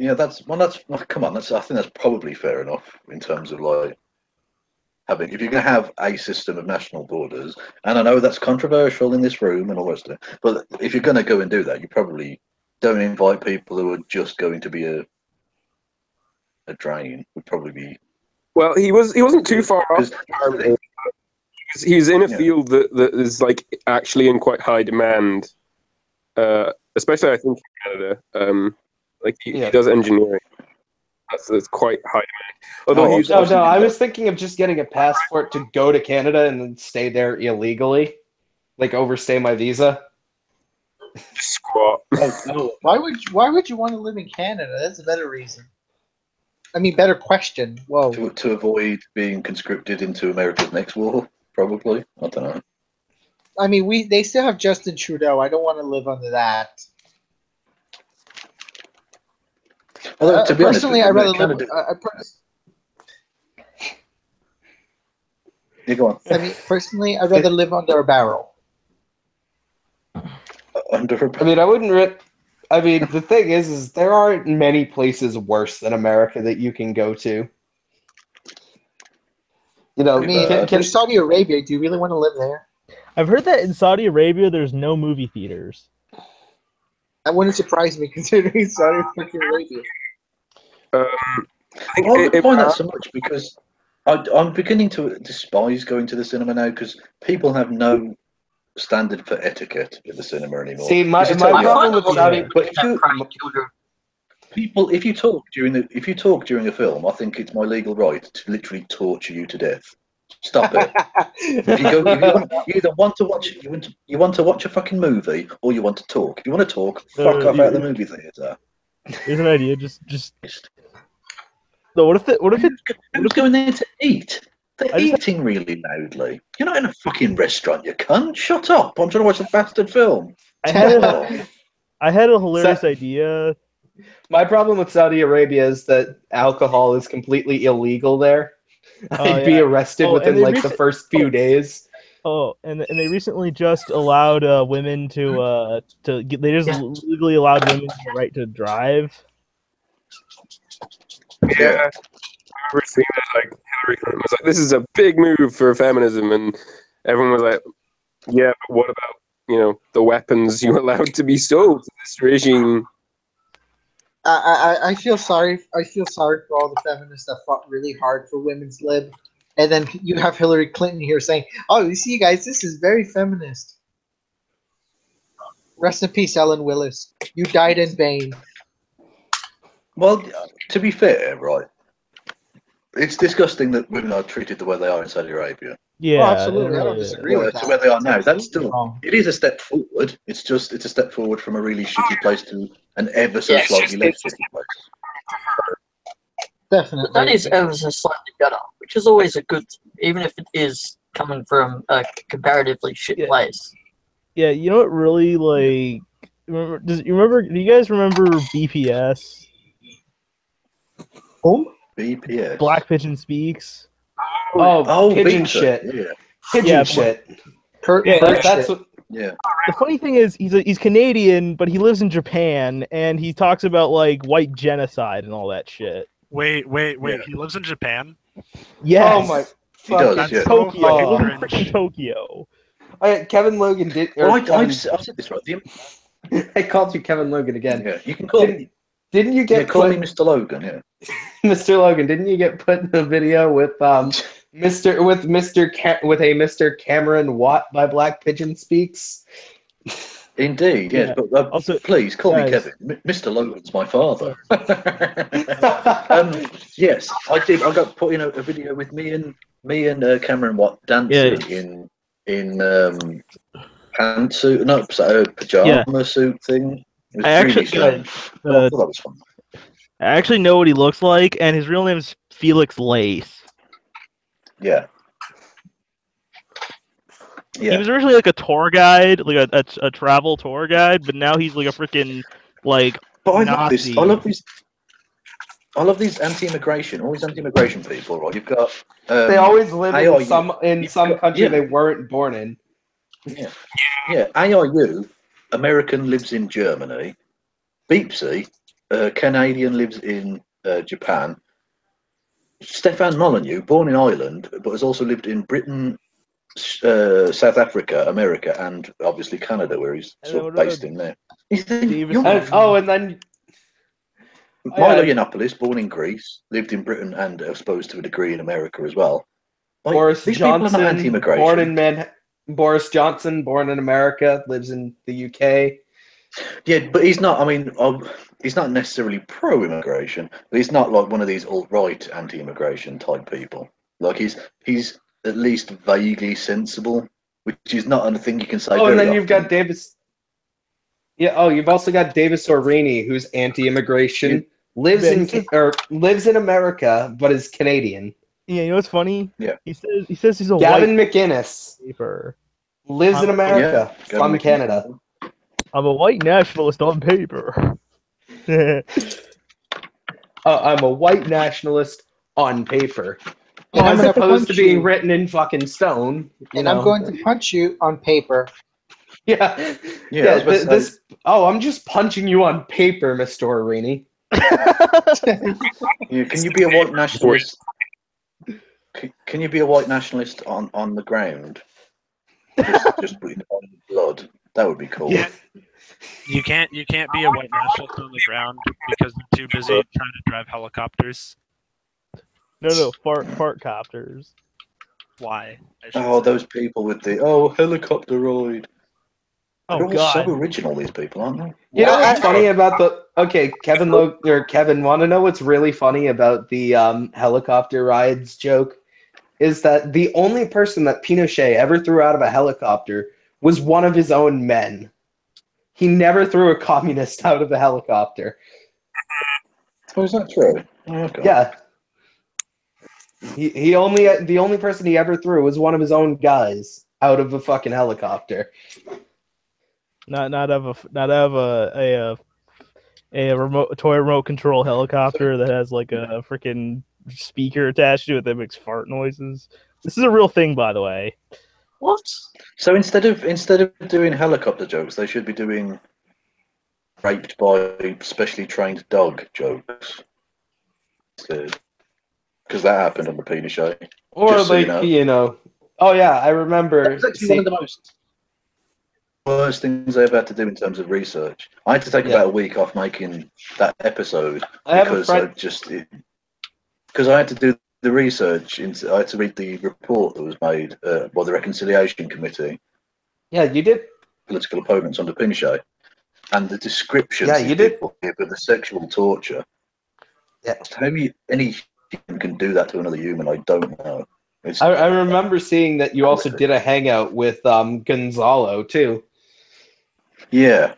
Yeah, come on. I think that's probably fair enough in terms of like having. If you're going to have a system of national borders, and I know that's controversial in this room and all the rest of it, but if you're going to go and do that, you probably don't invite people who are just going to be a drain. Would probably be. Well, he wasn't too far off. He's in a field that is like actually in quite high demand, especially I think in Canada. He does engineering. That's quite high. Although he's No, no, I was thinking of just getting a passport to go to Canada and then stay there illegally, like overstay my visa. squat. Why would you want to live in Canada? That's a better reason. I mean, better question. Whoa. To avoid being conscripted into America's next war, probably. I don't know. I mean, they still have Justin Trudeau. I don't want to live under that. Although, to be honest, personally, I'd rather live. You go on. I mean, personally, I'd rather live under a barrel. Under a I mean, I wouldn't. I mean, the thing is there aren't many places worse than America that you can go to. You know, I mean, there's Saudi Arabia. Do you really want to live there? I've heard that in Saudi Arabia, there's no movie theaters. That wouldn't surprise me, considering Saudi Arabia. I don't find that so much because I'm beginning to despise going to the cinema now because people have no standard for etiquette in the cinema anymore. See, my problem with Saudi, but people, if you talk during a film, I think it's my legal right to literally torture you to death. Stop it. If you either want to watch a fucking movie or you want to talk. If you want to talk, fuck off out of the movie theater. Here's an idea. Just. No, what if going there to eat? They're eating really loudly. You're not in a fucking restaurant, you cunt. Shut up. I'm trying to watch a bastard film. I had a hilarious idea. My problem with Saudi Arabia is that alcohol is completely illegal there. I'd be arrested within like the first few days. Oh, and they recently just allowed women to get. They just legally allowed women the right to drive. Yeah, I remember seeing that. Like Hillary Clinton was like, "This is a big move for feminism," and everyone was like, "Yeah, but what about the weapons you allowed to be sold to this regime?" I feel sorry. I feel sorry for all the feminists that fought really hard for women's lib, and then you have Hillary Clinton here saying, "Oh, you see, guys, this is very feminist." Rest in peace, Ellen Willis. You died in vain. Well, to be fair, right, it's disgusting that women are treated the way they are in Saudi Arabia. Yeah, absolutely. I don't disagree with that. To where they are now, that's still wrong. It is a step forward. It's a step forward from a really shitty place to an ever so slightly less shitty place. Definitely. But that is ever so slightly better, which is always a good, even if it is coming from a comparatively shit place. Yeah, you know what really like? Do you guys remember BPS? Oh, BPS. Black Pigeon Speaks. Oh, pigeon pizza. shit. Yeah. Pigeon shit. That's what. Yeah. The funny thing is, he's Canadian, but he lives in Japan, and he talks about like white genocide and all that shit. Wait. Yeah. He lives in Japan? Yes. Oh my. He does, That's yeah. so Tokyo. He lives in fucking freaking Tokyo. Kevin Logan did. Well, I've said this right. I called you Kevin Logan again. Yeah, you can call me. Didn't you get call me Mr. Logan? Yeah. Mr. Logan, didn't you get put in a video with Mr. Cameron Watt by Black Pigeon Speaks? Indeed, yes. Yeah. But Also, please call me guys. Kevin. Mr. Logan's my father. Yes, I did. I got put in a video with me and Cameron Watt dancing in pantsuit, no, pajama suit thing. It was really strange. I thought that was fun. I actually know what he looks like, and his real name is Felix Lace. Yeah. Yeah. He was originally like a tour guide, like a travel tour guide, but now he's like a freaking like. But I Nazi. love these anti-immigration, all these anti-immigration people. Right, you've got. They always live in some country yeah. they weren't born in. Yeah. AIU, American lives in Germany. Beepsy, Canadian lives in Japan. Stefan Molyneux, born in Ireland, but has also lived in Britain, South Africa, America, and obviously Canada, where he's sort of based in there. And then Milo Yiannopoulos, born in Greece, lived in Britain and I suppose to a degree in America as well. Like, Boris these people are not Johnson, anti-immigration. Boris Johnson, born in America, lives in the UK. Yeah, but he's not. I mean, he's not necessarily pro-immigration, but he's not like one of these alt-right anti-immigration type people. Like he's at least vaguely sensible, which is not a thing you can say Oh, and very then you've often. got Davis. Yeah. Oh, you've also got Davis Orini, who's anti-immigration, lives Yeah, lives in America, but is Canadian. Yeah, you know what's funny? Yeah. He says he's a Gavin white McInnes paper. lives in America Yeah, from Canada. I'm a white nationalist on paper. I'm a white nationalist on paper, And I'm as gonna opposed to punch being you. written in fucking stone. You And know? I'm going to punch you on paper. Yeah. Yeah, I was about to say- This. Oh, I'm just punching you on paper, Mr. Orini. Yeah, can you be a white nationalist? Can you be a white nationalist on the ground? Just putting it on blood. That would be cool. Yeah. You can't be a white nationalist on the ground because they're too busy trying to drive helicopters. No, fart copters. Why? I should Oh, say. those people with the helicopter ride. Oh They're all God. so original, these people, aren't they? You know what's funny about the Kevin want to know what's really funny about the helicopter rides joke is that the only person that Pinochet ever threw out of a helicopter was one of his own men. He never threw a communist out of a helicopter. Oh, is that true? Oh, okay. Yeah. The only person he ever threw was one of his own guys out of a fucking helicopter. Not of a toy remote control helicopter that has like a freaking speaker attached to it that makes fart noises. This is a real thing, by the way. What? So instead of doing helicopter jokes, they should be doing raped by specially trained dog jokes. Because that happened on the penis show. Or Just so you know. Oh yeah, I remember. That's actually one of the most worst things I ever had to do in terms of research. I had to take about a week off making that episode because I had to do the research. I had to read the report that was made by the Reconciliation Committee. Yeah, you did. Political opponents under Pinochet, and the descriptions Yeah, these you did. people give of the sexual torture. Yeah. How any human can do that to another human, I don't know. I remember seeing that you also did a hangout with Gonzalo too. Yeah.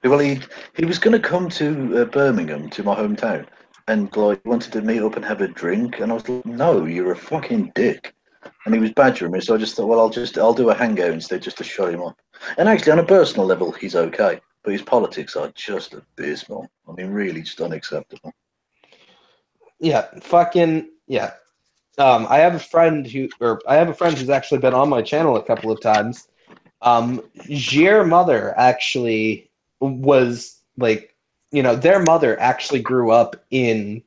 Well, he was going to come to Birmingham, to my hometown, and like wanted to meet up and have a drink, and I was like, "No, you're a fucking dick." And he was badgering me, so I just thought, well, I'll do a hangout instead, just to shut him up. And actually, on a personal level, he's okay, but his politics are just abysmal. I mean, really, just unacceptable. Yeah, fucking yeah. I have a friend who's actually been on my channel a couple of times. Their mother actually was like, their mother actually grew up in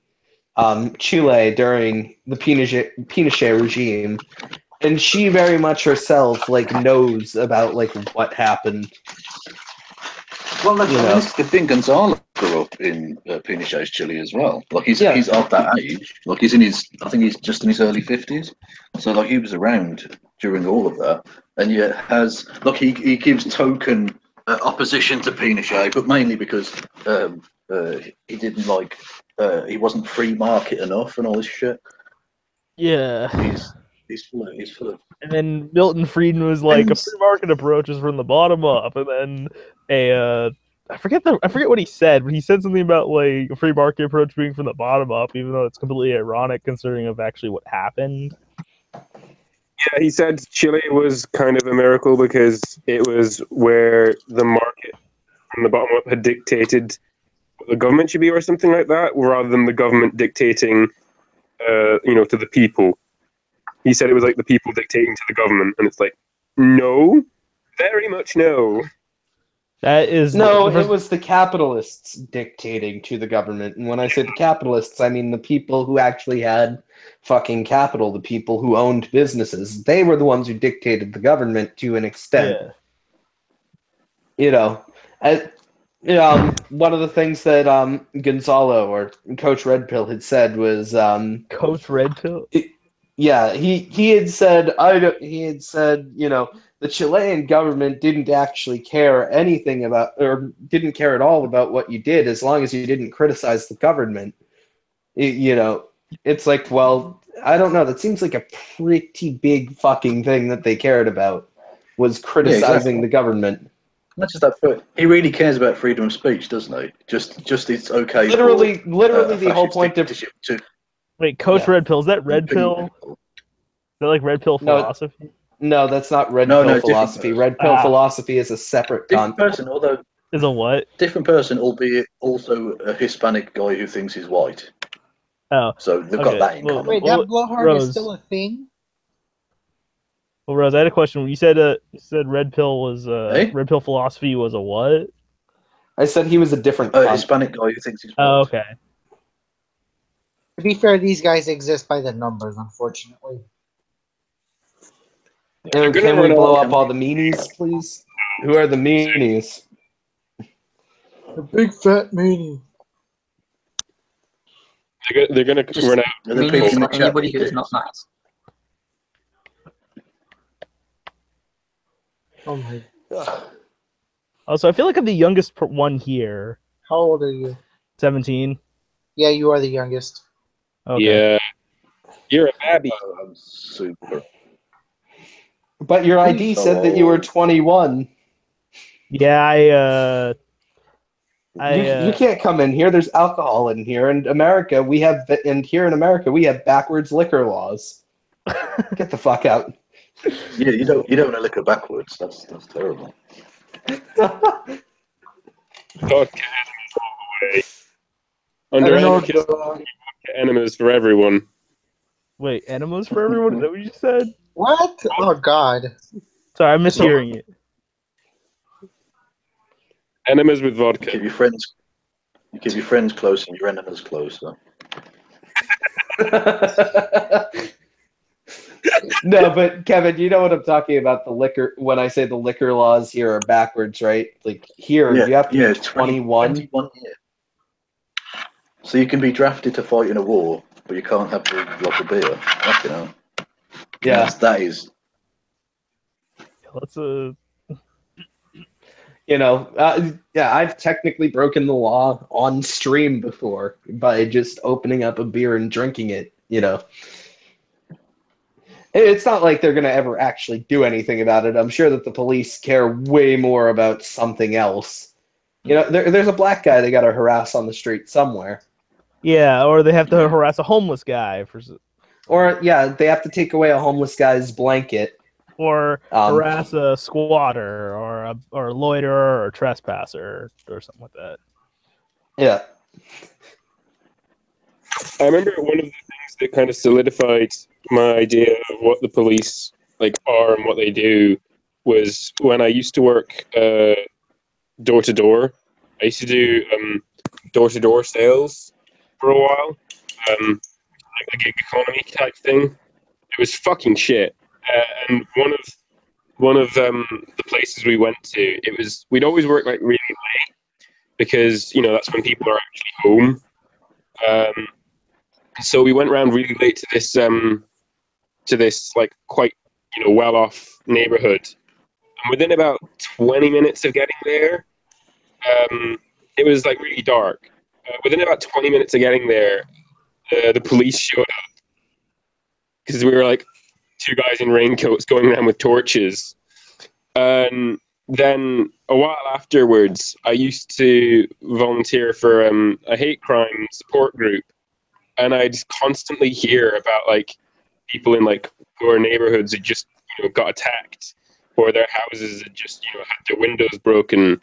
Chile during the Pinochet regime, and she very much herself knows about what happened. Well, this is the thing. Gonzalo grew up in Pinochet's Chile as well. Like he's of that age. Like I think he's just in his early 50s. So like he was around during all of that, and yet he gives token opposition to Pinochet, but mainly because he didn't he wasn't free market enough and all this shit. Yeah. He's full of. And then Milton Friedman was like, a free market approach is from the bottom up, and then I forget what he said, but he said something about like a free market approach being from the bottom up, even though it's completely ironic considering of actually what happened. Yeah, he said Chile was kind of a miracle because it was where the market from the bottom up had dictated what the government should be or something like that, rather than the government dictating, to the people. He said it was like the people dictating to the government, and it's like, no, very much no. That is no. It was the capitalists dictating to the government, and when I say the capitalists, I mean the people who actually had fucking capital, the people who owned businesses. They were the ones who dictated the government to an extent. Yeah. One of the things that Gonzalo or Coach Red Pill had said was Coach Red Pill. Yeah, he had said the Chilean government didn't actually care anything about, or didn't care at all about what you did as long as you didn't criticize the government. It's like, well, I don't know. That seems like a pretty big fucking thing that they cared about, was criticizing the government. Not just that, but he really cares about freedom of speech, doesn't he? Just it's okay. Literally, for, the whole point of to Wait, Coach Yeah. Red Pill, is that Red Pill? Is that like Red Pill No. philosophy? no, that's not red No, pill different philosophy. person. Red pill philosophy is a separate different person, although Is a what? different person, albeit also a Hispanic guy who thinks he's white. Oh, So they've okay. got that in Well, common. Wait, well, that blowhard Rose. is still a thing? Well, Rose, I had a question. You said Red Pill was Eh? Red Pill philosophy was a what? I said he was a different A cunt. Hispanic guy who thinks he's white. Oh, okay. To be fair, these guys exist by the numbers, unfortunately. And They're gonna can we run blow out. up all the meanies, please? Who are the meanies? The big fat meanie. They're gonna Just run out. Are the meaning people it's in the not chat anybody with who's not dicks? nice. Oh my. Also, I feel like I'm the youngest one here. How old are you? 17. Yeah, you are the youngest. Okay. Yeah, you're a babby. Oh, I'm super. But your ID So said that you were old. 21. Yeah, You can't come in here. There's alcohol in here. And here in America we have backwards liquor laws. Get the fuck out. Yeah, you don't want to liquor backwards. That's terrible. Vodka enemas all the way. Under anarchist, vodka enemas for everyone. Wait, enemas for everyone? Is that what you said? What? Oh God. Sorry, I'm mishearing it. Enemas with vodka. You keep your friends close and your enemies close. So. No, but Kevin, you know what I'm talking about, the liquor, when I say the liquor laws here are backwards, right? Like here, you have to be 21. 21 years. So you can be drafted to fight in a war, but you can't have a beer. Fucking hell. Yeah. That is. Let's Yeah, I've technically broken the law on stream before by just opening up a beer and drinking it, It's not like they're going to ever actually do anything about it. I'm sure that the police care way more about something else. There's a black guy they got to harass on the street somewhere. Yeah, or they have to harass a homeless guy Or, yeah, they have to take away a homeless guy's blanket. or harass a squatter or a loiterer or a trespasser or something like that. Yeah. I remember one of the things that kind of solidified my idea of what the police are and what they do was when I used to work door to door. I used to do door to door sales for a while, like a gig economy type thing. It was fucking shit. And one of the places we went to, we'd always work really late because that's when people are actually home. So we went around really late to this quite well off neighborhood, and within about 20 minutes of getting there, it was really dark. Within about 20 minutes of getting there, the police showed up because we were two guys in raincoats going around with torches. And then a while afterwards, I used to volunteer for a hate crime support group, and I'd constantly hear about people in poor neighborhoods that just got attacked, or their houses had just had their windows broken,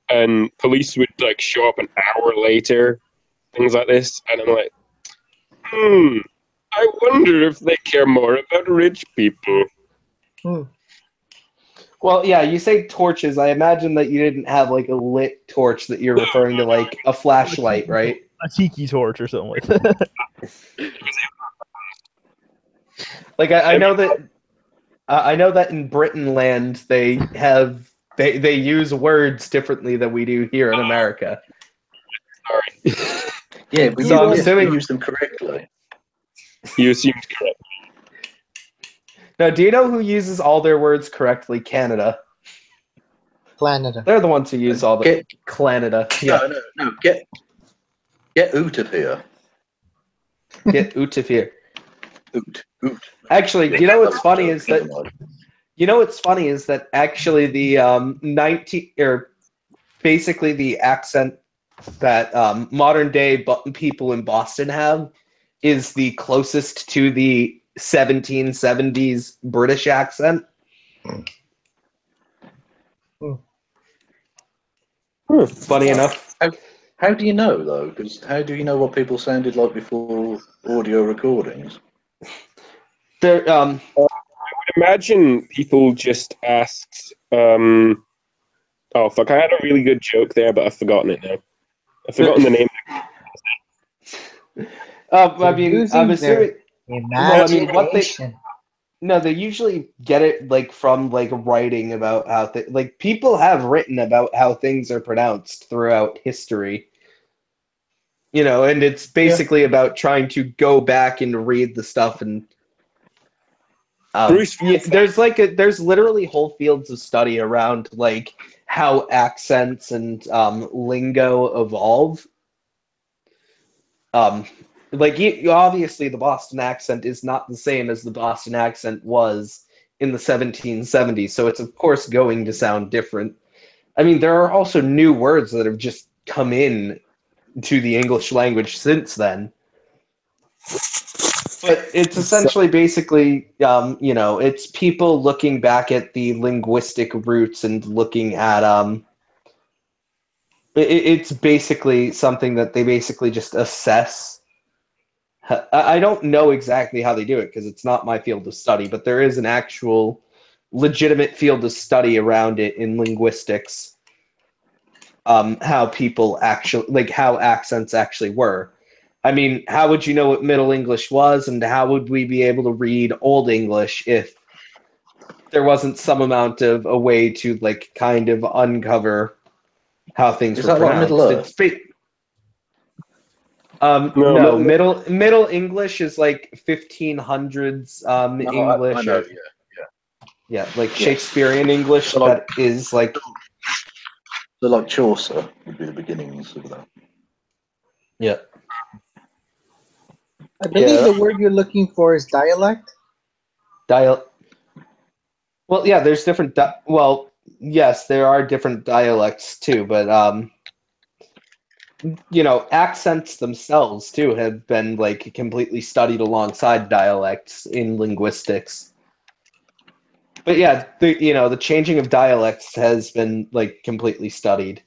and police would show up an hour later, things like this, and I'm like, I wonder if they care more about rich people. Well, yeah, you say torches. I imagine that you didn't have a lit torch that you're referring to, a flashlight, right? A tiki torch or something like that. I know that in Britain land they use words differently than we do here in America. Sorry. Yeah, but So I'm assuming you use them correctly. You assumed correct. Now, do you know who uses all their words correctly? Canada. Canada. They're the ones who use all the Get- Canada. Yeah, No. Get out of here. get out of here. Oot. Actually, you know what's funny is that actually the 19 or basically the accent that modern day people in Boston have is the closest to the 1770s British accent. Funny enough. How do you know though? Because how do you know what people sounded like before audio recordings? There, Imagine people just asked. Oh fuck! I had a really good joke there, but I've forgotten it now. I've forgotten the name. I mean, I'm assuming. Well, I mean, Imagination. No, they usually get it like from like writing about how like people have written about how things are pronounced throughout history. You know, and it's basically about trying to go back and read the stuff and Bruce, there's literally whole fields of study around like how accents and lingo evolve. Obviously the Boston accent is not the same as the Boston accent was in the 1770s, so it's of course going to sound different. I mean, there are also new words that have just come in to the English language since then. But it's essentially basically, it's people looking back at the linguistic roots and looking at, it's basically something that they basically just assess. I don't know exactly how they do it because it's not my field of study, but there is an actual legitimate field of study around it in linguistics. How people actually, like how accents actually were. I mean, how would you know what Middle English was, and how would we be able to read Old English if there wasn't some amount of a way to like kind of uncover how things were that like pronounced? Middle Earth? No, Middle English is like 1500s English. I know, Yeah, like Shakespearean English So, like- that is like So like Chaucer would be the beginnings of that. yeah. I believe the word you're looking for is dialect. Well, yeah, there's different. Well, yes, there are different dialects too, but accents themselves too have been like completely studied alongside dialects in linguistics. But yeah, the changing of dialects has been like completely studied.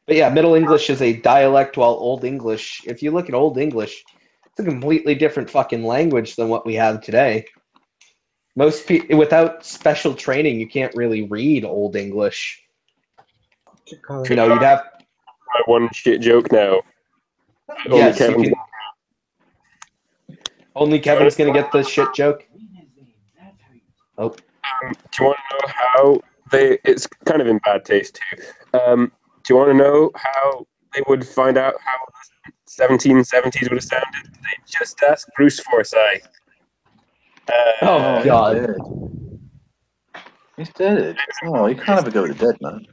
But yeah, Middle English is a dialect, while Old English, if you look at Old English, it's a completely different fucking language than what we have today. Most people, without special training, you can't really read Old English. You'd have My one shit joke now. yes, you can. Only Kevin's gonna get the shit joke. Oh. Do you want to know how they? It's kind of in bad taste too. Do you want to know how they would find out how the 1770s would have sounded? They just ask Bruce Forsyth. Oh God! He's dead. Oh, you can't have a go at the dead man.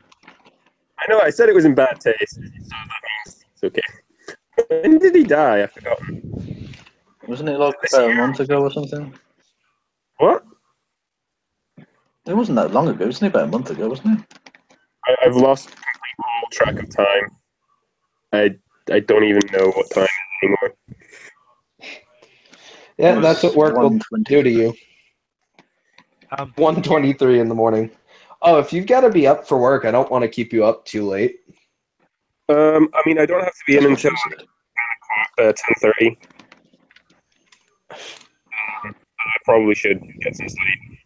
I know. I said it was in bad taste, so that means it's okay. When did he die? I forgot. Wasn't it like about a month ago or something? What? It wasn't that long ago. Wasn't it about a month ago? Wasn't it? I've lost complete track of time. I don't even know what time it is anymore. Yeah, that's what work will do to you. 1:23 in the morning. Oh, if you've got to be up for work, I don't want to keep you up too late. I mean, I don't have to be in until 10:30. I probably should get some sleep.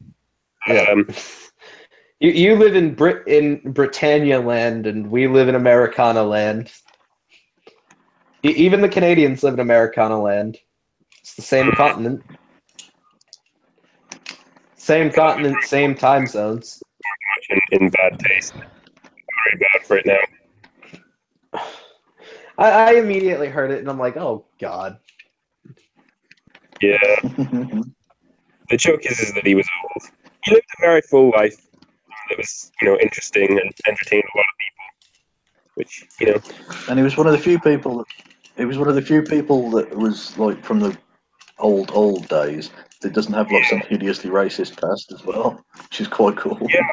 Yeah. You live in Britannia land, and we live in Americana land. Even the Canadians live in Americana land. It's the same continent. Same continent, same time zones. In bad taste. Very bad for it now. I immediately heard it, and I'm like, oh God. Yeah. the joke is that he was old. He lived a very full life. It was, interesting and entertained a lot of people. Which, And he was one of the few people. He was one of the few people that was like from the old days that doesn't have like some hideously racist past as well, which is quite cool. Yeah.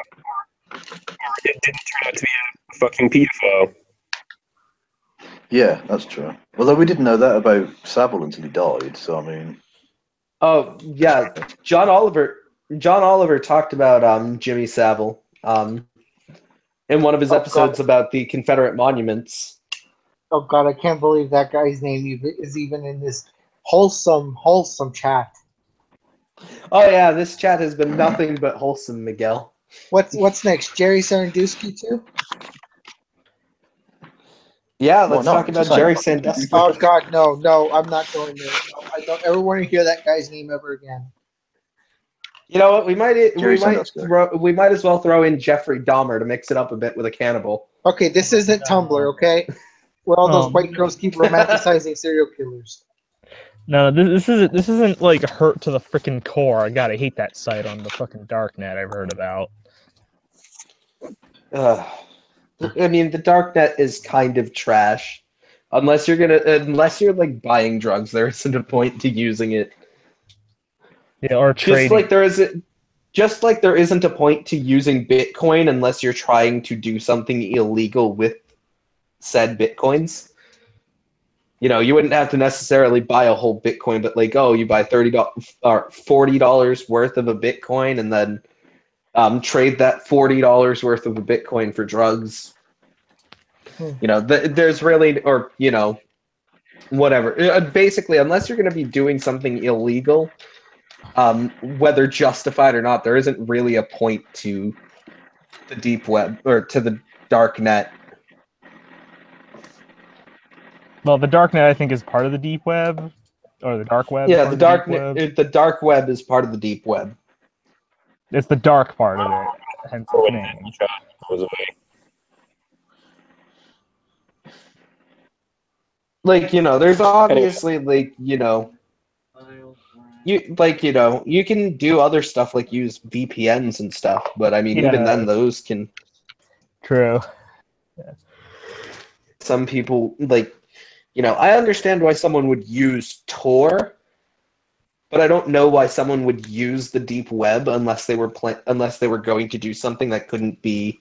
It didn't turn out to be a fucking pedophile. Yeah, that's true. Although we didn't know that about Savile until he died. So I mean, Oh yeah, John Oliver talked about Jimmy Savile in one of his episodes about the Confederate monuments. Oh God, I can't believe that guy's name is even in this wholesome chat. Oh yeah, this chat has been nothing but wholesome, Miguel. What's next? Jerry Sarandusky too? Yeah, Why let's not? talk It's the about same Jerry fucking Sandusky. Oh God, no, I'm not going there. No, I don't ever want to hear that guy's name ever again. You know what? We might Sandusky. as well throw in Jeffrey Dahmer to mix it up a bit with a cannibal. Okay, this isn't Tumblr, okay? Where all those white girls keep romanticizing serial killers. No, this isn't like hurt to the freaking core. I gotta hate that site on the fucking darknet I've heard about. I mean, the darknet is kind of trash. Unless you're like buying drugs, there isn't a point to using it. Yeah, or trading. Just like there isn't a point to using Bitcoin unless you're trying to do something illegal with said Bitcoins. You wouldn't have to necessarily buy a whole Bitcoin, but like, you buy $30 or $40 worth of a Bitcoin and then trade that $40 worth of a Bitcoin for drugs. There's really, or whatever. Basically, unless you're going to be doing something illegal, whether justified or not, there isn't really a point to the deep web or to the dark net. Well, the darknet I think is part of the deep web, or the dark web. Yeah, the dark web is part of the deep web. It's the dark part of it, hence its name. Like, there's obviously you can do other stuff like use VPNs and stuff, but I mean, even then, those can. True. Yeah. Some people I understand why someone would use Tor, but I don't know why someone would use the deep web unless they were going to do something that couldn't be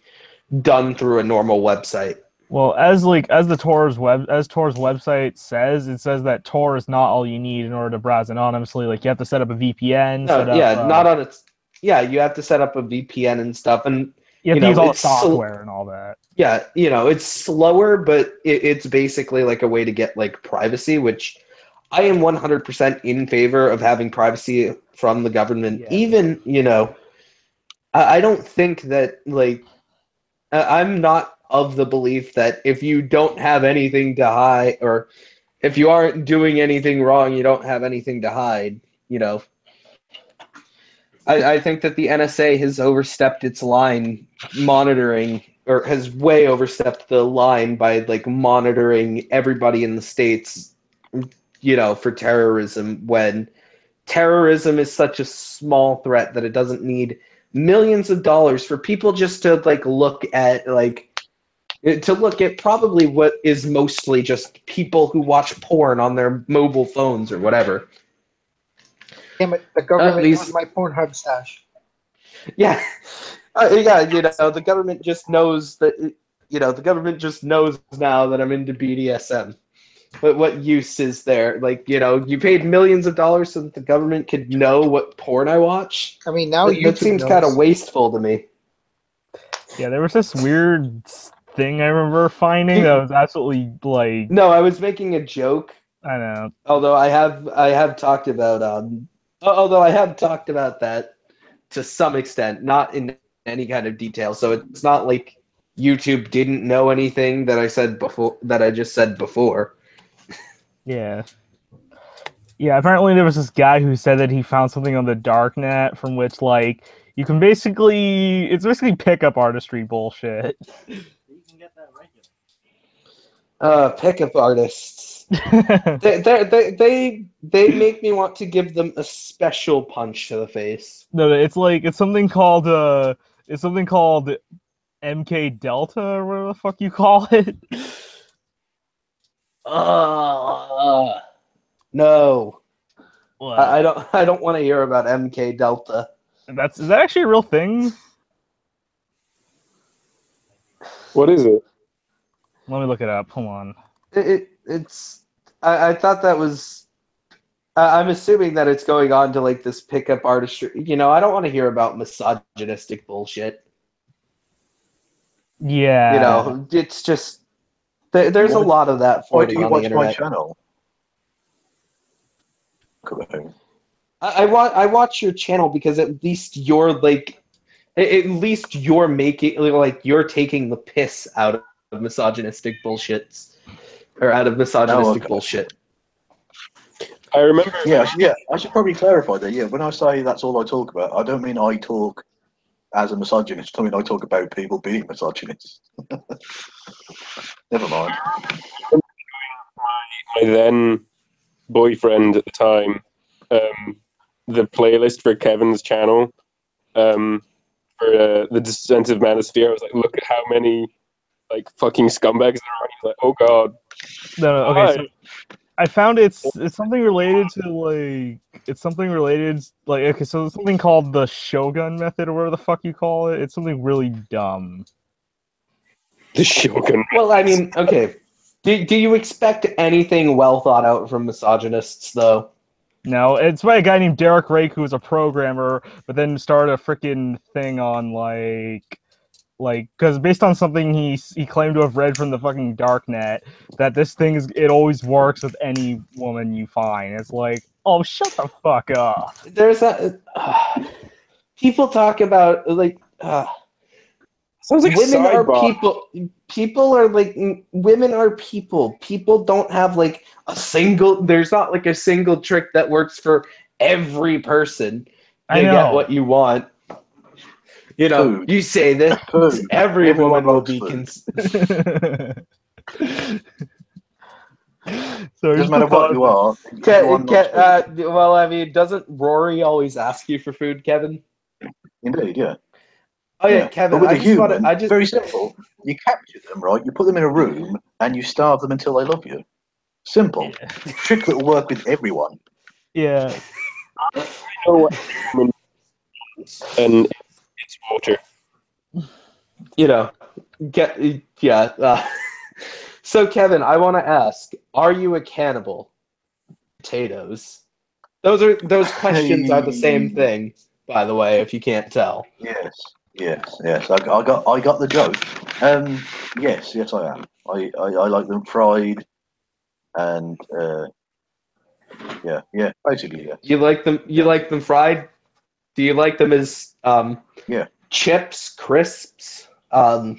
done through a normal website. Well, as Tor's website says, it says that Tor is not all you need in order to browse anonymously. Like, you have to set up a VPN. You have to set up a VPN and stuff, and you have to use all the software and all that. Yeah, it's slower, but it's basically like a way to get like privacy, which I am 100% in favor of having privacy from the government. Yeah. Even, I don't think that I'm not of the belief that if you don't have anything to hide, or if you aren't doing anything wrong, you don't have anything to hide, I think that the NSA has overstepped its line monitoring, or has way overstepped the line by monitoring everybody in the States, for terrorism, when terrorism is such a small threat that it doesn't need millions of dollars for people just to look at probably what is mostly just people who watch porn on their mobile phones or whatever. Damn it, the government knows my Pornhub stash. Yeah. The government just knows that, the government just knows now that I'm into BDSM. But what use is there? You paid millions of dollars so that the government could know what porn I watch? I mean, now YouTube that seems kind of wasteful to me. Yeah, there was this weird thing I remember finding that was absolutely No, I was making a joke. I know. Although I have talked about that to some extent, not in any kind of detail. So it's not like YouTube didn't know anything that I just said before. Yeah. Yeah, apparently there was this guy who said that he found something on the darknet from which you can it's basically pickup artistry bullshit. You can get that regular. Pickup artists. They make me want to give them a special punch to the face. No, it's something called MK Delta or whatever the fuck you call it. No. What? I don't want to hear about MK Delta. Is that actually a real thing? What is it? Let me look it up. Hold on. I thought that was. I'm assuming that it's going on to like this pickup artistry. You know, I don't want to hear about misogynistic bullshit. Yeah. You know, it's just there's a lot of that Why do floating you on the watch my internet. channel? I watch your channel because at least you're like, at least you're making like you're taking the piss out of misogynistic bullshits or out of misogynistic bullshit. I remember. Yeah, I should probably clarify that. Yeah, when I say that's all I talk about, I don't mean I talk as a misogynist. I mean I talk about people being misogynists. Never mind. My then boyfriend at the time, the playlist for Kevin's channel, for the Descent of Manosphere. I was like, look at how many like fucking scumbags there are. He's like, oh god. No, okay. So I found it's something related to okay, so it's something called the Shogun method or whatever the fuck you call it. It's something really dumb. The Shogun. Well, I mean, okay. Do you expect anything well thought out from misogynists, though? No, it's by a guy named Derek Rake, who was a programmer, but then started a freaking thing on because based on something he claimed to have read from the fucking darknet, that this thing it always works with any woman you find. It's like, oh, shut the fuck up. There's people talk about like. Sounds like women are sidebar. people. People are like women are people. People don't have like a single. There's not like a single trick that works for every person to get what you want. You know, Food. you say this, every Everyone woman will likes be. So doesn't matter what you are. Well, I mean, doesn't Rory always ask you for food, Kevin? Indeed, yeah. Oh yeah, Kevin. But with I human, just very simple. You capture them, right? You put them in a room and you starve them until they love you. Simple. Yeah. Trick that will work with everyone. Yeah. I know what and it's water. You know, So Kevin, I want to ask: are you a cannibal? Potatoes. Those questions are the same thing, by the way. If you can't tell. Yes. I got the joke. Yes, I am. I like them fried, and basically yeah. You like them? You like them fried? Do you like them as chips, crisps? Like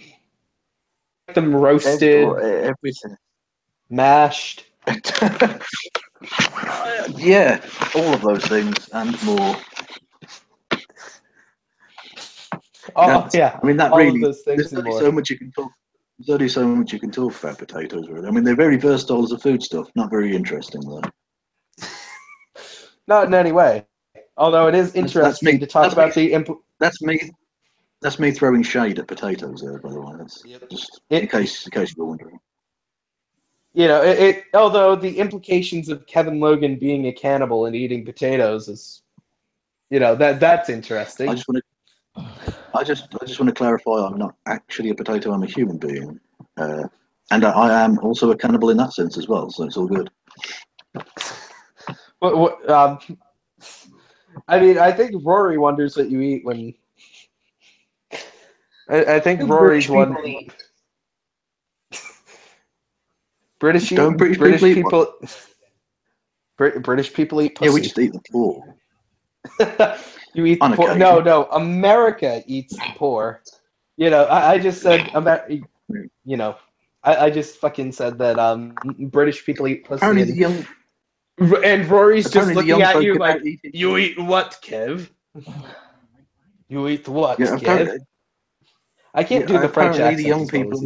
them roasted, everything, mashed. Yeah, all of those things and more. Yeah. I mean, that all really. of those things There's and only more. so much you can talk. There's only so much you can talk about potatoes, really. I mean, they're very versatile as a food stuff. Not very interesting, though. Not in any way. Although it is interesting to talk about That's me throwing shade at potatoes there, by the way. That's just in case you're wondering. You know, although the implications of Kevin Logan being a cannibal and eating potatoes is, you know, that's interesting. I just want to clarify. I'm not actually a potato. I'm a human being, and I am also a cannibal in that sense as well. So it's all good. I mean, I think Rory wonders what you eat when. I think Rory's one. British people eat pussy. Yeah, we just eat the poor. You eat the poor. No, America eats the poor. You know, I just said about. You know, I just fucking said that British people eat pussy. And Rory's just looking at you like, you eat what, Kev? You eat what, Kev? I can't do the French Apparently, accent. the young as well people as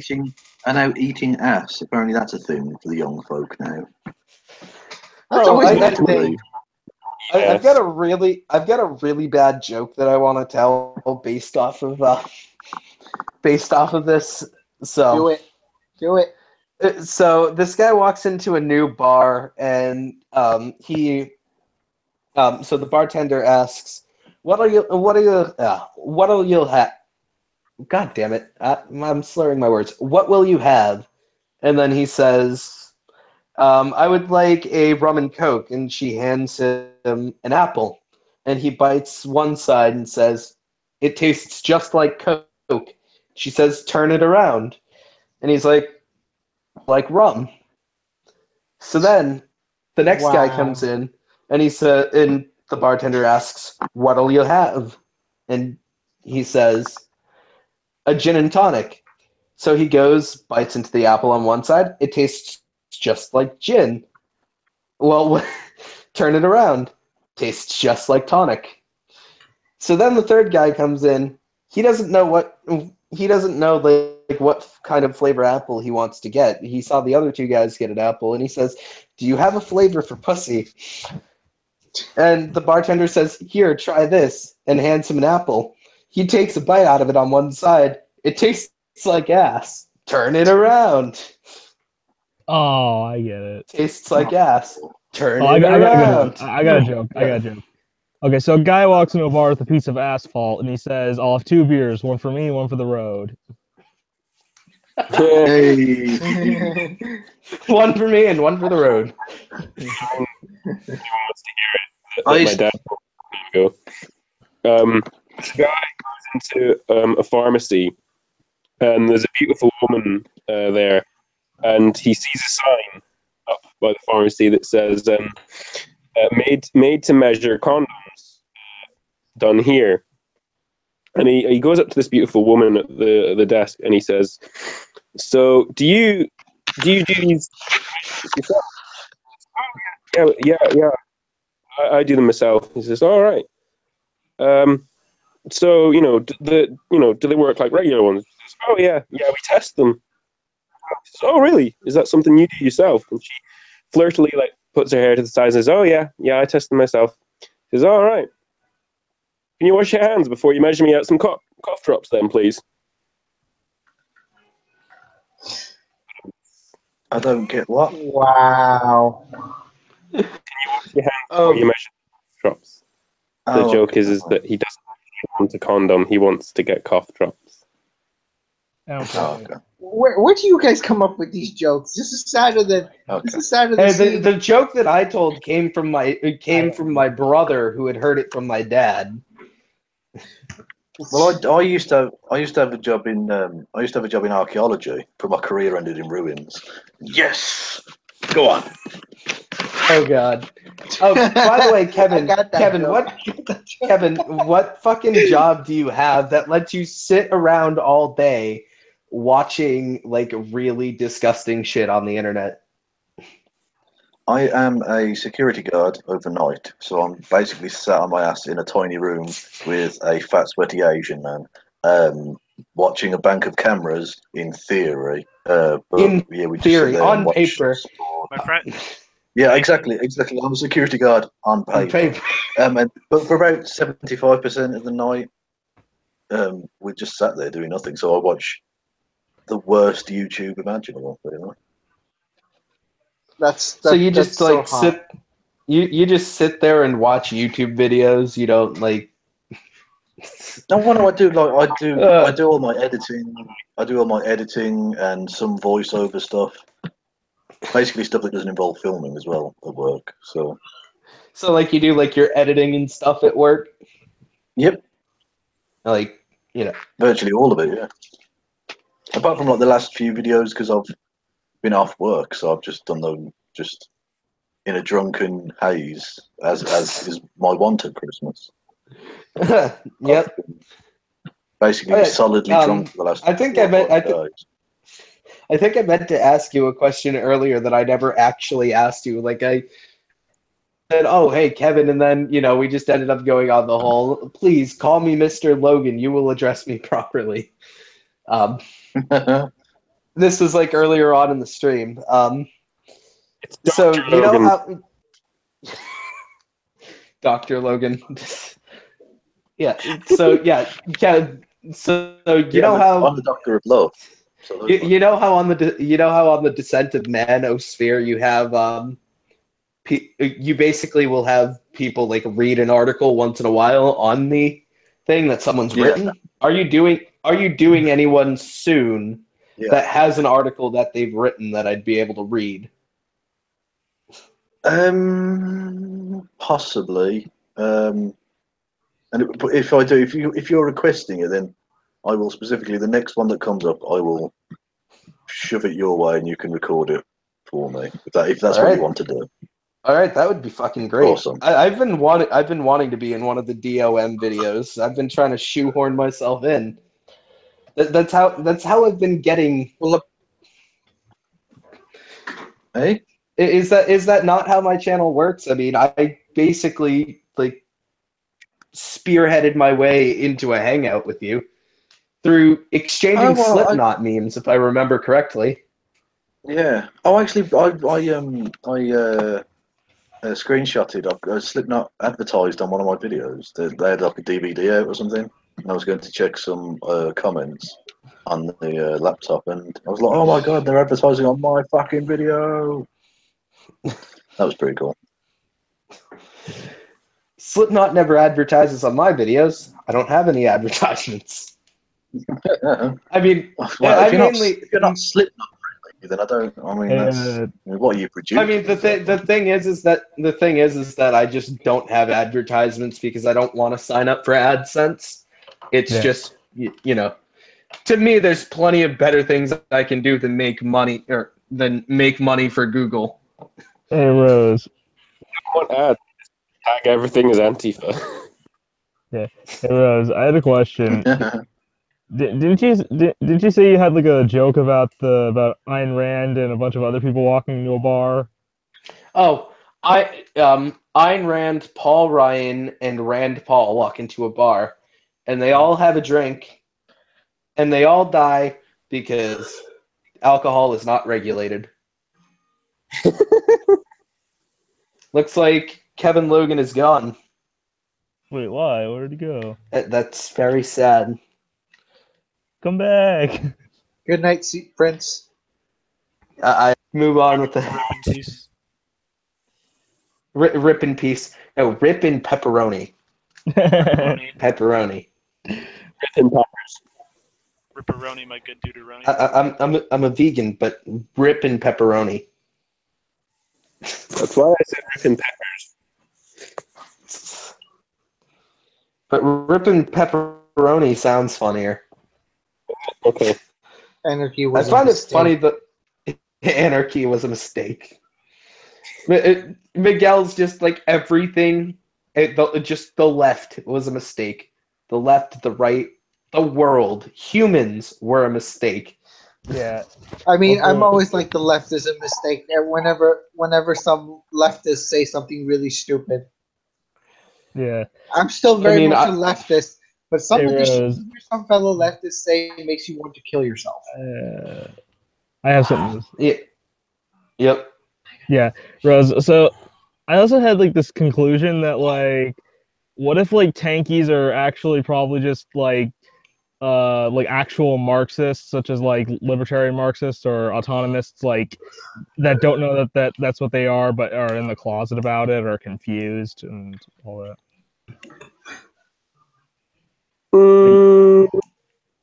you. are now eating ass. Apparently, that's a thing for the young folk now. That's Oh, always I- been I- a thing. I've got a really bad joke that I want to tell based off of this. So Do it. Do it. So this guy walks into a new bar, and so the bartender asks, what'll you have? God damn it! I'm slurring my words. What will you have? And then he says, I would like a rum and coke. And she hands him an apple, and he bites one side and says, it tastes just like coke. She says, turn it around, and he's like rum. So then the next guy comes in, and and the bartender asks, what'll you have? And he says, a gin and tonic. So he goes, bites into the apple on one side. It tastes just like gin. Well, turn it around. Tastes just like tonic. So then the third guy comes in. He doesn't know what kind of flavor apple he wants to get. He saw the other two guys get an apple, and he says, do you have a flavor for pussy? And the bartender says, here, try this, and hands him an apple. He takes a bite out of it on one side. It tastes like ass. Turn it around. Oh, I get it. Tastes like ass. Turn Oh, it around. I got a joke. Okay, so a guy walks into a bar with a piece of asphalt, and he says, I'll have 2 beers, one for me, one for the road. Hey. One for me and one for the road. My dad. Go. This guy goes into a pharmacy, and there's a beautiful woman there, and he sees a sign up by the pharmacy that says made to measure condoms, done here. And he goes up to this beautiful woman at the desk, and he says, so do you do these yourself? Oh yeah, I do them myself. He says, all right. So do they work like regular ones? He says, oh yeah, we test them. He says, oh really? Is that something you do yourself? And she flirtily puts her hair to the side and says, oh yeah, I test them myself. He says, all right. Can you wash your hands before you measure me out some cough drops then, please? I don't get what. Wow. Can you wash your hands before you measure drops? The joke is that he doesn't want a condom, he wants to get cough drops. Okay. Where do you guys come up with these jokes? This is sadder than the joke that I told came from my brother, who had heard it from my dad. Well, I used to have a job in archaeology, but my career ended in ruins. Yes, go on. Oh God. Oh, by the way, Kevin, what fucking job do you have that lets you sit around all day watching really disgusting shit on the internet? I am a security guard overnight, so I'm basically sat on my ass in a tiny room with a fat, sweaty Asian man, watching a bank of cameras. In theory, on paper. My friend. Yeah, exactly. I'm a security guard on paper. But for about 75% of the night, we just sat there doing nothing. So I watch the worst YouTube imaginable, pretty much. So you just sit. You just sit there and watch YouTube videos. You don't No, what do I do? I do all my editing. I do all my editing and some voiceover stuff. Basically, stuff that doesn't involve filming as well at work. So you do your editing and stuff at work. Yep. Virtually all of it. Yeah. Apart from the last few videos, because I've been off work, so I've just done them just in a drunken haze, as is my want at Christmas. Yep. Basically, solidly drunk for the last. I think I meant to ask you a question earlier that I never actually asked you. I said, "Oh, hey, Kevin," and then we just ended up going on the whole. Please call me Mr. Logan. You will address me properly. This was like earlier on in the stream. It's So Dr. you know Logan. how Dr. Logan. Yeah. So So you know how I'm the Doctor of Love. So you know how on the Descent of Manosphere you have you basically will have people like read an article once in a while on the thing that someone's Yeah. written. Are you doing anyone soon that has an article that they've written that I'd be able to read? Possibly. But if I do, if you're requesting it, then I will specifically the next one that comes up, I will shove it your way, and you can record it for me if that's All what right. you want to do. All right, that would be fucking great. Awesome. I've been wanting to be in one of the DOM videos. I've been trying to shoehorn myself in. That's how I've been getting. Well, look. Hey. Is that not how my channel works? I mean, I basically like spearheaded my way into a hangout with you through exchanging Slipknot memes, if I remember correctly. Yeah. Oh, actually, I screenshotted. Slipknot advertised on one of my videos. They had like a DVD out or something, and I was going to check some comments on the laptop, and I was like, "Oh my god, they're advertising on my fucking video!" That was pretty cool. Slipknot never advertises on my videos. I don't have any advertisements. I mean, well, if if you're not Slipknot friendly, then I don't. I mean, that's what you produce. I mean, the thing is that I just don't have advertisements because I don't want to sign up for AdSense. It's just you know, to me, there's plenty of better things I can do than make money for Google. Hey Rose. What ad? Tag everything as Antifa. Yeah. Hey Rose, I had a question. Didn't you say you had like a joke about Ayn Rand and a bunch of other people walking into a bar? Oh, Ayn Rand, Paul Ryan, and Rand Paul walk into a bar, and they all have a drink, and they all die because alcohol is not regulated. Looks like Kevin Logan is gone. Wait, why? Where did he go? That's very sad. Come back. Good night, Prince. I move on with the Rip in peace. rip in peace. No, rip in pepperoni. Pepperoni. Rip in peppers. Ripperoni, my good duderoni. I'm a vegan, but rip in pepperoni. That's why I said rip in peppers. But rip in pepperoni sounds funnier. Okay. Anarchy was I find a it mistake. funny that anarchy was a mistake. Miguel's just like everything. Just the left was a mistake. The left, the right, the world, humans were a mistake. Yeah. I mean, Also- I'm always like the left is a mistake. And whenever some leftists say something really stupid, Yeah. I'm still very much I- a leftist. But some of the shit Rose. you hear some fellow leftists say makes you want to kill yourself. I have something. Yeah. Yep. Yeah, Rose. So I also had like this conclusion that like, what if like tankies are actually probably just like actual Marxists, such as like libertarian Marxists or autonomists, like that don't know that's what they are, but are in the closet about it, or confused and all that. Do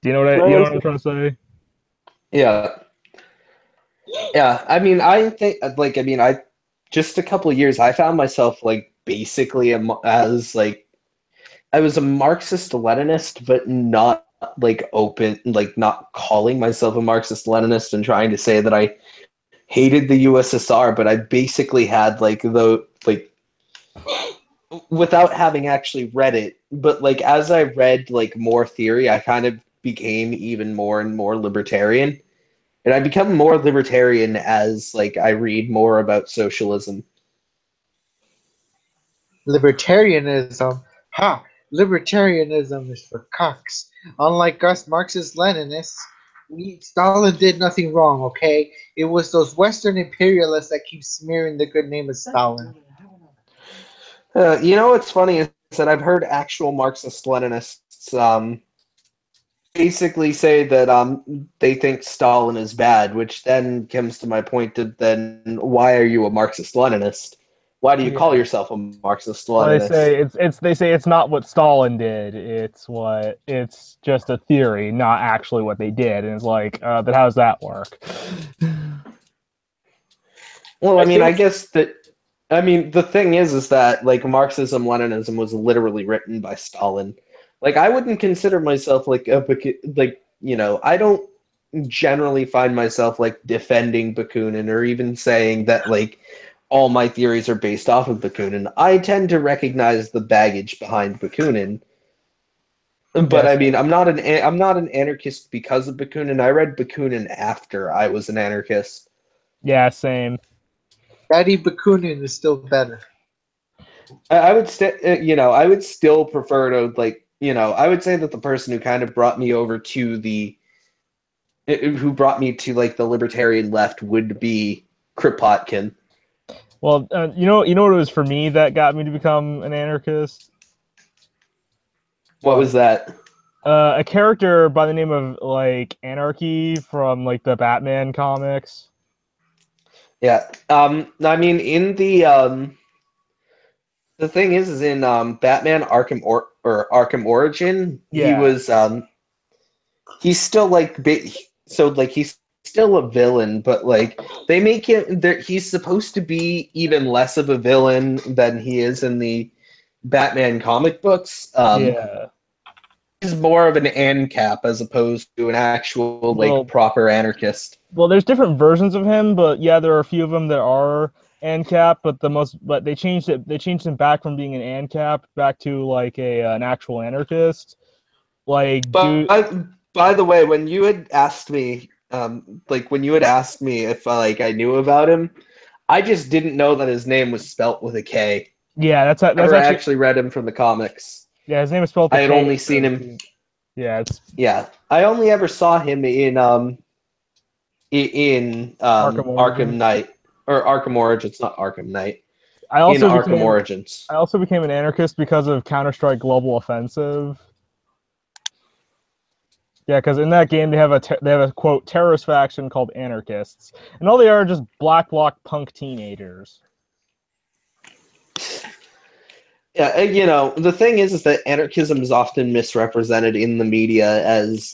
you know what I'm trying to say? Yeah. Yeah. I mean, I think I just a couple of years I found myself like basically as like I was a Marxist Leninist, but not like open, like not calling myself a Marxist Leninist and trying to say that I hated the USSR, but I basically had without having actually read it, but like as I read like more theory, I kind of became even more and more libertarian. And I become more libertarian as like I read more about socialism. Libertarianism. Ha! Libertarianism is for cocks. Unlike us Marxist-Leninists, Stalin did nothing wrong, okay? It was those Western imperialists that keep smearing the good name of Stalin. You know what's funny is that I've heard actual Marxist-Leninists basically say that they think Stalin is bad, which then comes to my point of then why are you a Marxist-Leninist? Why do you call yourself a Marxist-Leninist? They say it's not what Stalin did. It's just a theory, not actually what they did. And it's like, but how does that work? Well, I guess that. I mean, the thing is that like Marxism-Leninism was literally written by Stalin. Like, I wouldn't consider myself like I don't generally find myself like defending Bakunin or even saying that like all my theories are based off of Bakunin. I tend to recognize the baggage behind Bakunin. But I mean, I'm not an anarchist because of Bakunin. I read Bakunin after I was an anarchist. Yeah, same. Daddy Bakunin is still better. I would I would still prefer to I would say that the person who kind of brought me over to who brought me to like the libertarian left would be Kropotkin. Well, you know what it was for me that got me to become an anarchist? What was that? A character by the name of like Anarchy from like the Batman comics. Yeah. I mean, in the thing is in Batman Arkham Arkham Origin, he was he's still like he's still a villain, but like they make him he's supposed to be even less of a villain than he is in the Batman comic books. He's more of an ANCAP as opposed to an actual proper anarchist. Well, there's different versions of him, but yeah, there are a few of them that are ANCAP, but they changed it. They changed him back from being an ANCAP back to like an actual anarchist. Like, by the way, when you had asked me, if I knew about him, I just didn't know that his name was spelt with a K. Yeah, that's actually read him from the comics. Yeah, his name is spelled. I had only seen him. Yeah, I only ever saw him in Arkham Knight or Arkham Origins, not Arkham Knight. Arkham Origins. I also became an anarchist because of Counter-Strike Global Offensive. Yeah, because in that game they have a quote terrorist faction called anarchists, and all they are just black bloc punk teenagers. Yeah, the thing is that anarchism is often misrepresented in the media as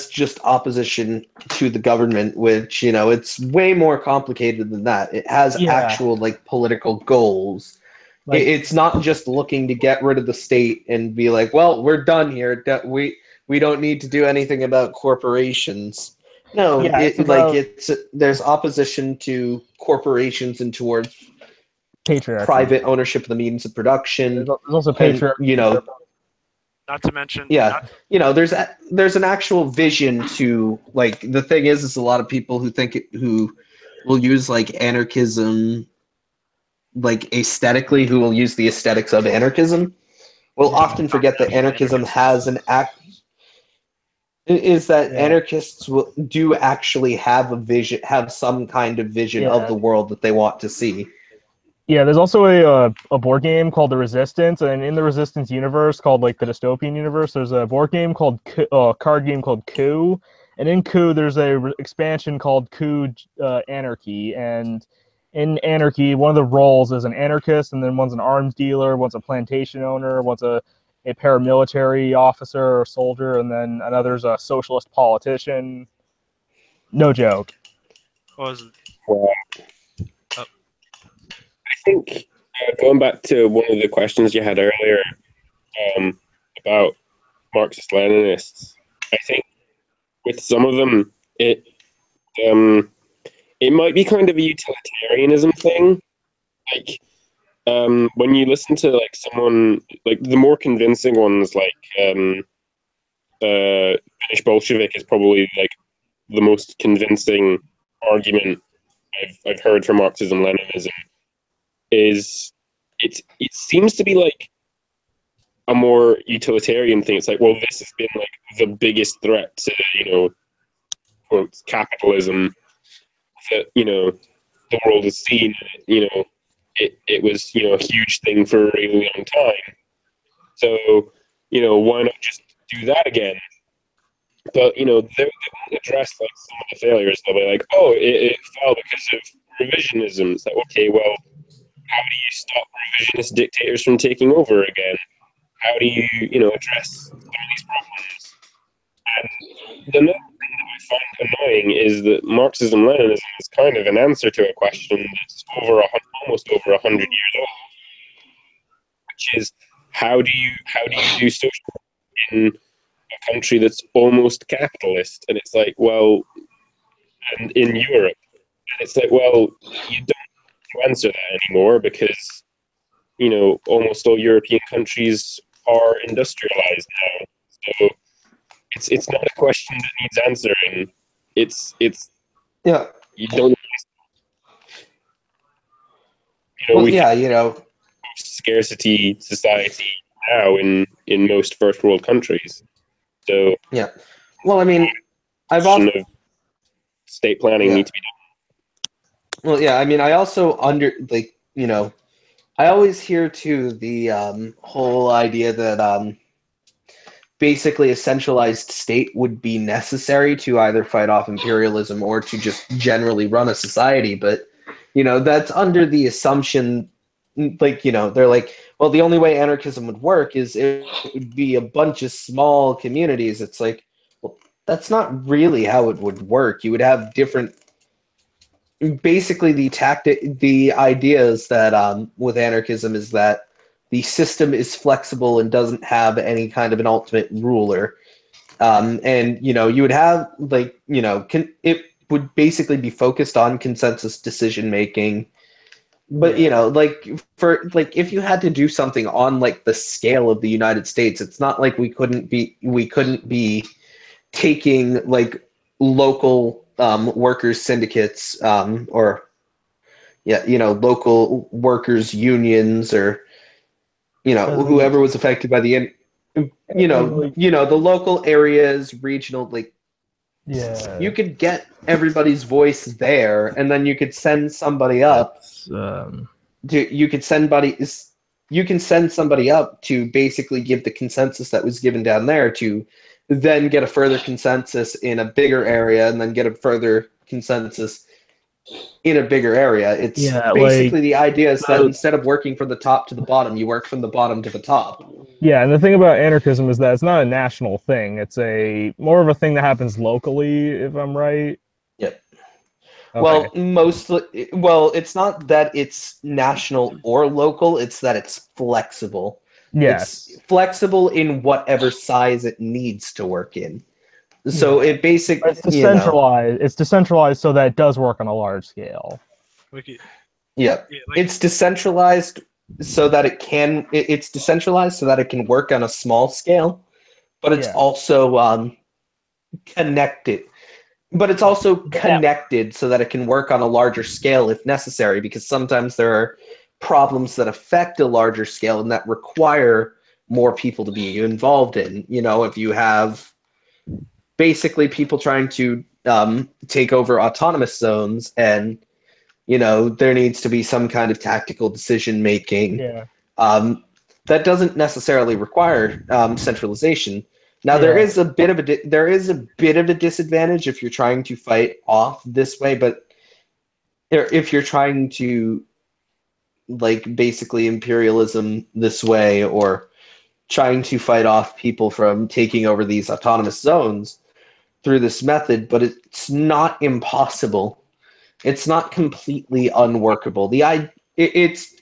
just opposition to the government, which it's way more complicated than that. It has actual political goals. It's not just looking to get rid of the state and be like, well, we're done here. We don't need to do anything about corporations. No, there's opposition to corporations and towards patriarchy, private ownership of the means of production. There's also patriarchy. Not to mention, there's an actual vision to the thing is a lot of people who will use anarchism aesthetically, who will use the aesthetics of anarchism, will often forget that anarchism has anarchists do actually have a vision, have some kind of vision of the world that they want to see. Yeah, there's also a board game called The Resistance, and in the Resistance universe, called the dystopian universe, there's a board game called card game called Coup, and in Coup there's a expansion called Coup Anarchy, and in Anarchy one of the roles is an anarchist, and then one's an arms dealer, one's a plantation owner, one's a paramilitary officer or soldier, and then another's a socialist politician. No joke. What was it? I think going back to one of the questions you had earlier about Marxist-Leninists, I think with some of them it might be kind of a utilitarianism thing. When you listen to someone the more convincing ones, Finnish Bolshevik is probably the most convincing argument I've heard for Marxism-Leninism. Is it seems to be a more utilitarian thing. It's like, well, this has been like the biggest threat to, quote, capitalism that, the world has seen. It was, a huge thing for a really long time. So, why not just do that again? But, they won't address like some of the failures. They'll be like, oh, it fell because of revisionism. It's like, okay, well, how do you stop revisionist dictators from taking over again? How do you, address some of these problems? And the other thing that I find annoying is that Marxism-Leninism is kind of an answer to a question that's almost over 100 years old, which is how do you do socialism in a country that's almost capitalist? And it's like, well, and in Europe, and it's like, well, you don't answer that anymore because almost all European countries are industrialized now. So it's not a question that needs answering. It's Yeah. you don't. Scarcity society now in most first world countries. So yeah. Well, I mean, I've also state planning needs to be done. Well, yeah. I mean, I also I always hear too the whole idea that basically a centralized state would be necessary to either fight off imperialism or to just generally run a society. But that's under the assumption, they're like, well, the only way anarchism would work is it would be a bunch of small communities. It's like, well, that's not really how it would work. You would have different. Basically, the ideas that with anarchism is that the system is flexible and doesn't have any kind of an ultimate ruler, and you would have it would basically be focused on consensus decision making. But if you had to do something on like the scale of the United States, it's not like we couldn't be taking like local workers syndicates or local workers unions or whoever was affected by the the local areas, regional, you could get everybody's voice there, and then you could send somebody up you can send somebody up to basically give the consensus that was given down there to then get a further consensus in a bigger area and then get a further consensus in a bigger area. It's basically the idea is that instead of working from the top to the bottom, you work from the bottom to the top. Yeah, and the thing about anarchism is that it's not a national thing. It's more of a thing that happens locally, if I'm right. Yep. Okay. Well, it's not that it's national or local, it's that it's flexible. Yes. It's flexible in whatever size it needs to work in. So it basically it's decentralized. It's decentralized so that it does work on a large scale. It's decentralized so that it can. It's decentralized so that it can work on a small scale, but it's also connected. But it's also connected so that it can work on a larger scale if necessary, because sometimes there are problems that affect a larger scale and that require more people to be involved in. If you have basically people trying to take over autonomous zones and, there needs to be some kind of tactical decision making. That doesn't necessarily require centralization. Now there is a bit of a disadvantage if you're trying to fight off this way, but if you're trying to basically imperialism this way or trying to fight off people from taking over these autonomous zones through this method, but it's not impossible. It's not completely unworkable. It's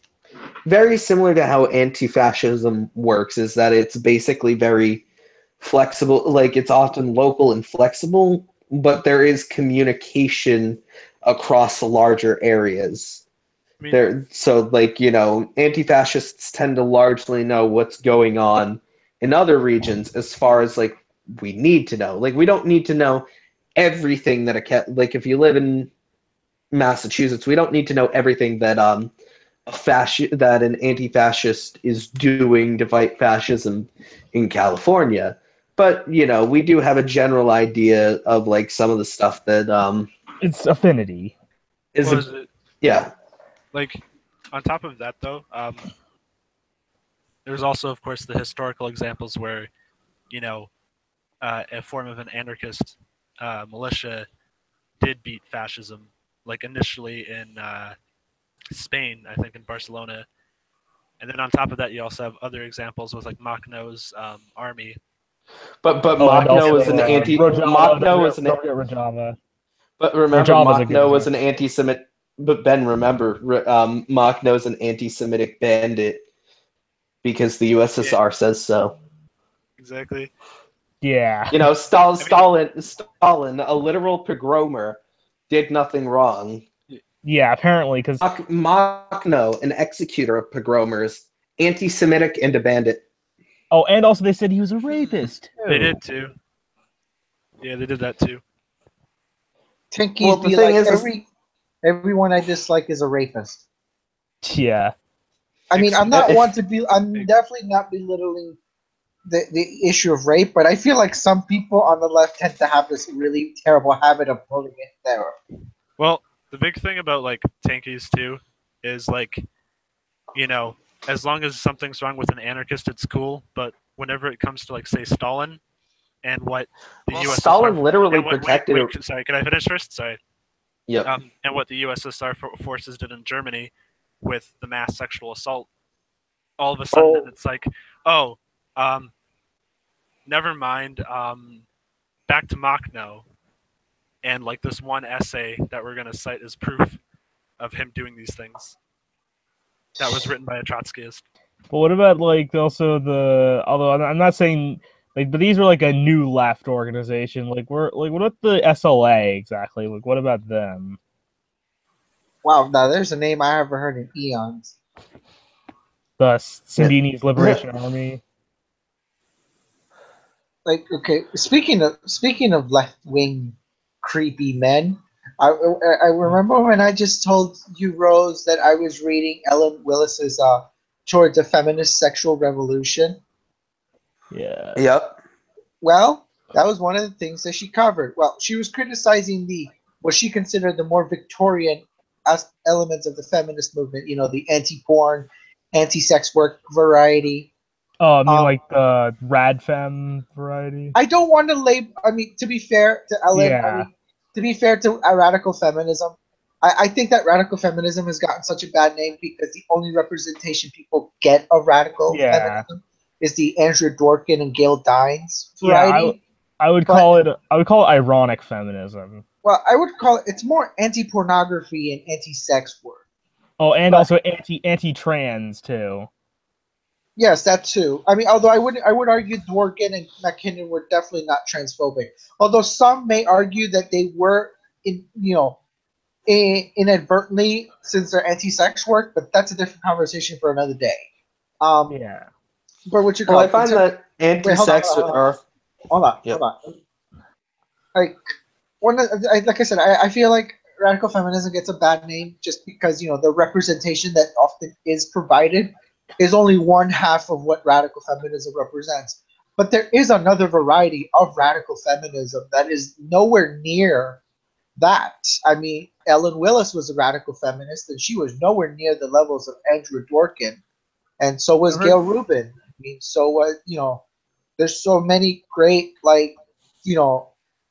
very similar to how anti-fascism works, is that it's basically very flexible, it's often local and flexible, but there is communication across larger areas. Anti-fascists tend to largely know what's going on in other regions as far as we need to know. We don't need to know everything that if you live in Massachusetts, we don't need to know everything that that an anti-fascist is doing to fight fascism in California. But, you know, we do have a general idea of, like, some of the stuff that It's affinity. Yeah. Like, on top of that, though, there's also, of course, the historical examples where, you know, a form of an anarchist militia did beat fascism, like initially in Spain, I think in Barcelona. And then on top of that, you also have other examples with like Makhno's army. But Makhno is an anti. Makhno is an. Don't forget Rojava. But remember, Rojava's a good Makhno was an example. anti-Semitic. But Ben, remember, Makhno is an anti-Semitic bandit because the USSR says so. Exactly. Yeah. You know, Stalin, a literal pogromer, did nothing wrong. Yeah, apparently, because Makhno, an executor of pogromers, anti-Semitic and a bandit. oh, and also they said he was a rapist too. They did too. Yeah, they did that too. Tinkies Well, the be thing like is- everyone I dislike is a rapist. Yeah. I mean, I'm not If- one to be. I'm definitely not belittling the issue of rape, but I feel like some people on the left tend to have this really terrible habit of pulling it there. Well, the big thing about like tankies too is like, you know, as long as something's wrong with an anarchist, it's cool. But whenever it comes to like say Stalin and what the USSR Stalin literally and protected. sorry, can I finish first? Sorry. Yep. And what the USSR forces did in Germany with the mass sexual assault, all of a sudden it's like, oh, never mind. Back to Makhno, and like this one essay that we're gonna cite as proof of him doing these things. That was written by a Trotskyist. But what about like also the? Although I'm not saying like, but these are like a new left organization. Like we're like, what about the SLA exactly? Like, what about them? Wow, now there's a name I haven't heard in eons. The Sindini's Liberation Army. Like, okay, speaking of left wing creepy men, I remember when I just told you, Rose, that I was reading Ellen Willis's Towards a Feminist Sexual Revolution. Yeah. Yep. Well, that was one of the things that she covered. Well, she was criticizing what she considered the more Victorian elements of the feminist movement. You know, the anti-porn, anti-sex work variety. Oh, I mean like the Radfem variety. I don't want to label. I mean, to be fair to Ellen, Yeah. to be fair to radical feminism, I think that radical feminism has gotten such a bad name because the only representation people get of radical feminism is the Andrew Dworkin and Gail Dines variety. I would call it ironic feminism. Well, I would call it. It's more anti-pornography and anti-sex work. Oh, and also anti-trans too. Yes, that too. I mean, although I would argue Dworkin and McKinnon were definitely not transphobic. Although some may argue that they were inadvertently, since they're anti-sex work, but that's a different conversation for another day. Yeah. But what you call Well, I find that anti-sex are. Hold on. Like like I said, I feel like radical feminism gets a bad name just because the representation that often is provided is only one half of what radical feminism represents. But there is another variety of radical feminism that is nowhere near that. I mean, Ellen Willis was a radical feminist, and she was nowhere near the levels of Andrew Dworkin, and so was Gail Rubin. I mean, so was there's so many great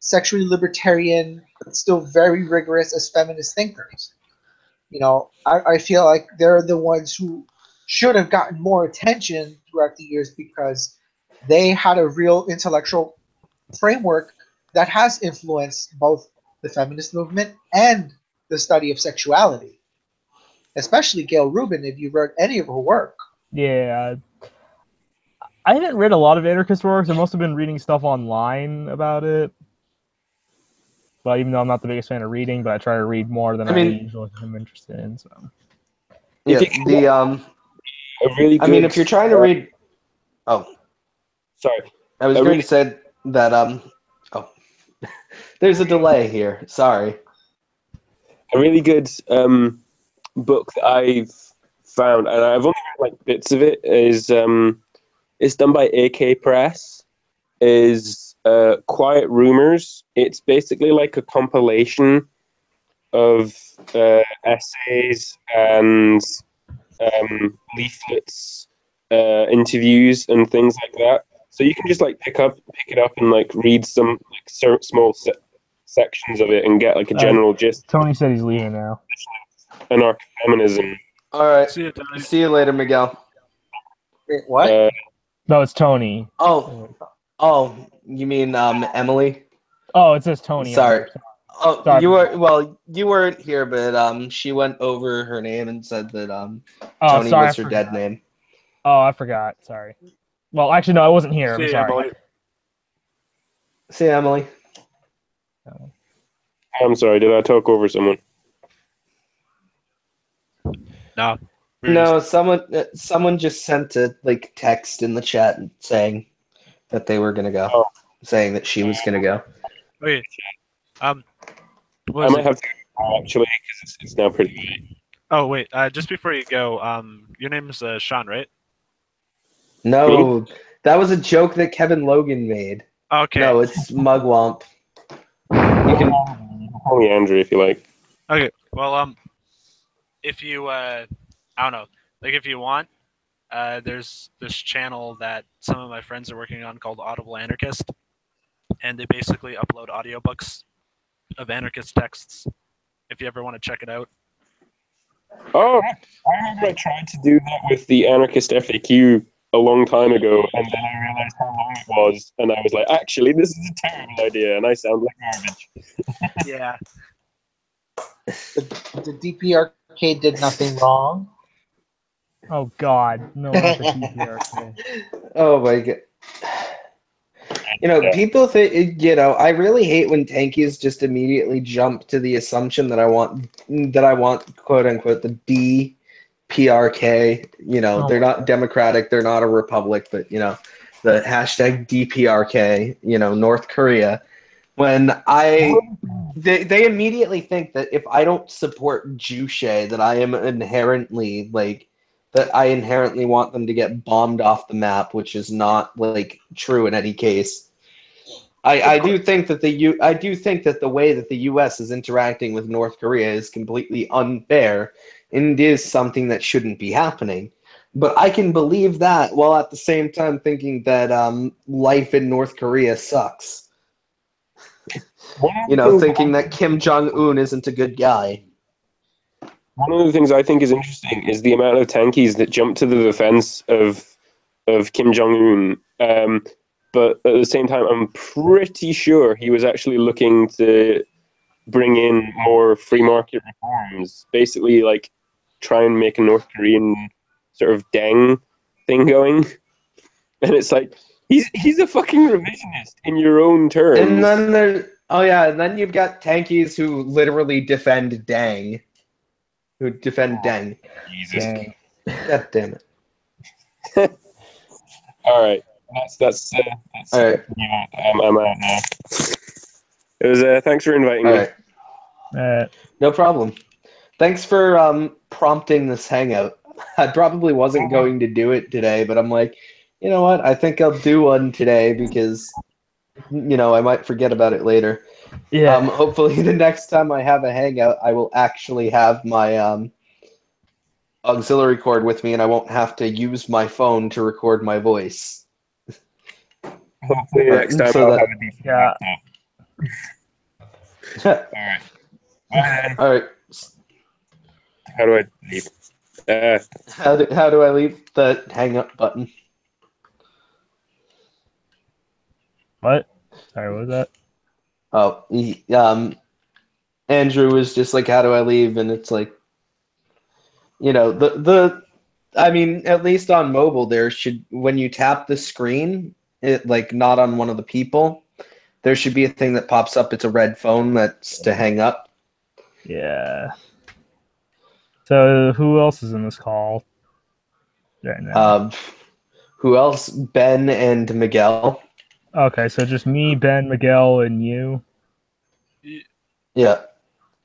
sexually libertarian but still very rigorous as feminist thinkers. I feel like they're the ones who should have gotten more attention throughout the years because they had a real intellectual framework that has influenced both the feminist movement and the study of sexuality. Especially Gail Rubin, if you read any of her work. Yeah. I haven't read a lot of anarchist works. I must have been reading stuff online about it. But even though I'm not the biggest fan of reading, but I try to read more than I usually am interested in. So. Yeah, really good, I mean, if you're trying to read, sorry, I was going to say that there's a delay here. Sorry. A really good book that I've found, and I've only read like bits of it, is it's done by AK Press, is Quiet Rumors. It's basically like a compilation of essays and leaflets, interviews, and things like that. So you can just like pick it up, and like read some like small sections of it and get like a general gist. Tony said he's leaving now. Anarcho-feminism. All right. See you, Tony. See you later, Miguel. Wait, what? No, it's Tony. Oh, you mean Emily? Oh, it says Tony. Sorry. Oh, Sorry. you weren't here, but she went over her name and said that Tony sorry, was her dead name. Oh, I forgot. Sorry. Well, actually, no, I wasn't here. See I'm you, sorry. Emily. See, Emily. I'm sorry, did I talk over someone? No. No, someone just sent a like text in the chat saying that they were gonna go, Oh. saying that she was gonna go. Wait. I What is might it? have to go actually, because it's now pretty late. Oh wait. Just before you go, your name's Sean, right? No, that was a joke that Kevin Logan made. Okay. No, it's Mugwump. You can. Call me Andrew if you like. Okay. Well, if you, I don't know, like if you want, there's this channel that some of my friends are working on called Audible Anarchist, and they basically upload audiobooks of anarchist texts. If you ever want to check it out. Oh, I remember I tried to do that with the Anarchist FAQ a long time ago, and then I realized how long it was, and I was like, actually, this is a terrible idea, and I sound like garbage. Yeah. The DPRK did nothing wrong. Oh God, no, not the PPRK. Oh my god. You know, people think. You know, I really hate when tankies just immediately jump to the assumption that I want quote unquote the DPRK. You know, they're not democratic, they're not a republic, but you know, the hashtag DPRK. You know, North Korea. When they immediately think that if I don't support Juche, that I am inherently like. That I inherently want them to get bombed off the map, which is not like true in any case. I do think that the way that the U.S. is interacting with North Korea is completely unfair, and is something that shouldn't be happening. But I can believe that while at the same time thinking that life in North Korea sucks. You know, thinking that Kim Jong-un isn't a good guy. One of the things I think is interesting is the amount of tankies that jump to the defense of Kim Jong-un. But at the same time, I'm pretty sure he was actually looking to bring in more free market reforms, basically like try and make a North Korean sort of deng thing going. And it's like, he's a fucking revisionist in your own terms. And then you've got tankies who literally defend Deng. Who defend Deng. Jesus. Dang. God damn it. All right. That's All right. I'm out now. It was thanks for inviting All me. right. No problem. Thanks for prompting this hangout. I probably wasn't going to do it today, but I'm like, you know what? I think I'll do one today because, you know, I might forget about it later. Yeah. Hopefully the next time I have a hangout, I will actually have my auxiliary cord with me and I won't have to use my phone to record my voice. Hopefully next time so I'll that- have a decent laptop. All right. Bye. All right. How do I leave? How do I leave the hang up button? What? Sorry, what was that? Oh, Andrew was just like, how do I leave? And it's like, you know, I mean, at least on mobile, when you tap the screen, it like not on one of the people, there should be a thing that pops up. It's a red phone that's to hang up. Yeah. So who else is in this call right now? Who else? Ben and Miguel. Okay, so just me, Ben, Miguel, and you. Yeah.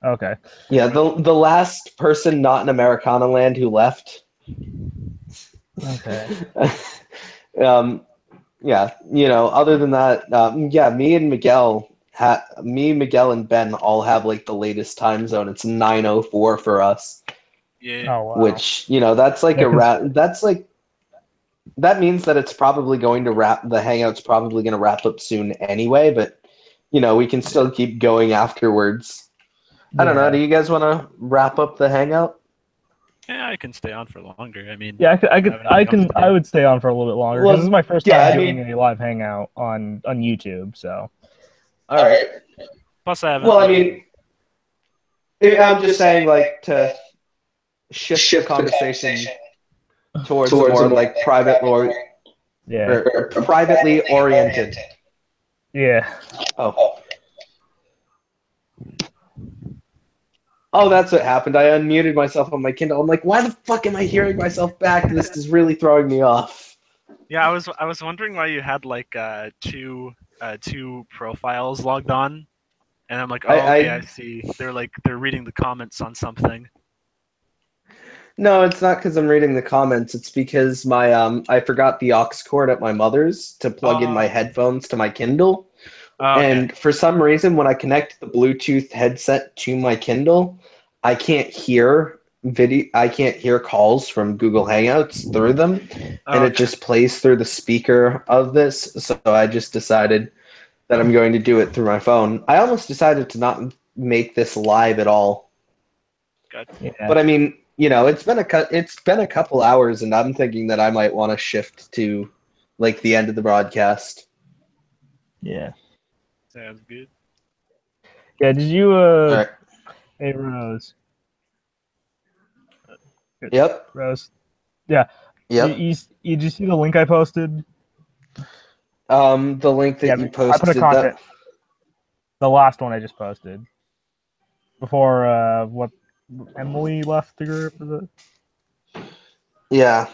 Okay. Yeah, the last person not in Americana Land who left Okay. Yeah, other than that, yeah, me, Miguel, and Ben all have like the latest time zone. It's 9:04 for us, Yeah. Oh wow. which that's like Yeah, 'cause- that's like that means that it's probably going to wrap. The hangout's probably going to wrap up soon anyway, but we can still keep going afterwards. I don't know. Yeah. Do you guys want to wrap up the hangout? Yeah, I can stay on for longer. I mean, Yeah, have anything else to do. I would stay on for a little bit longer. Well, This is my first yeah, time I doing a live hangout on YouTube, so. All right. Plus, I haven't. Well, I mean, I'm just saying, like, to shift the conversation towards more like private or Yeah. privately oriented. Yeah. Oh, that's what happened. I unmuted myself on my Kindle. I'm like, why the fuck am I hearing myself back? This is really throwing me off. Yeah, I was wondering why you had like two profiles logged on, and I'm like, oh, okay, I see. They're reading the comments on something. No, it's not because I'm reading the comments. It's because my I forgot the aux cord at my mother's to plug in my headphones to my Kindle. Oh, okay. And for some reason, when I connect the Bluetooth headset to my Kindle, I can't hear calls from Google Hangouts through them, and it just plays through the speaker of this. So I just decided that I'm going to do it through my phone. I almost decided to not make this live at all. Good. Yeah. But I mean, it's been a couple hours, and I'm thinking that I might want to shift to like the end of the broadcast. Yeah. Sounds good. Yeah, did you All right. Hey Rose. Yep. Rose. Yeah. Yep. Did you see the link I posted? The link that you posted. I put a content. The last one I just posted. Before what Emily left the group, is it? Yeah.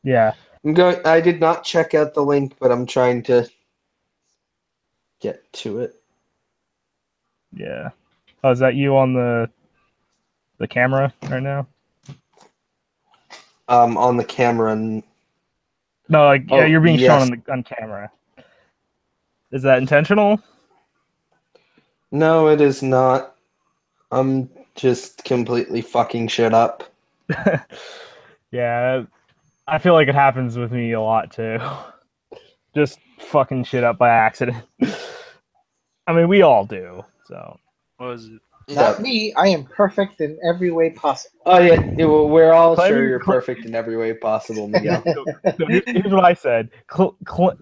Yeah. I did not check out the link, but I'm trying to get to it. Yeah. Oh, is that you on the camera right now? On the camera. No, like yeah, you're being shown on camera. Is that intentional? No, it is not. I'm just completely fucking shit up. Yeah, I feel like it happens with me a lot too. Just fucking shit up by accident. I mean, we all do. So. What was it? Not me. I am perfect in every way possible. Oh yeah, we're all sure you're perfect in every way possible, Miguel. So here's what I said: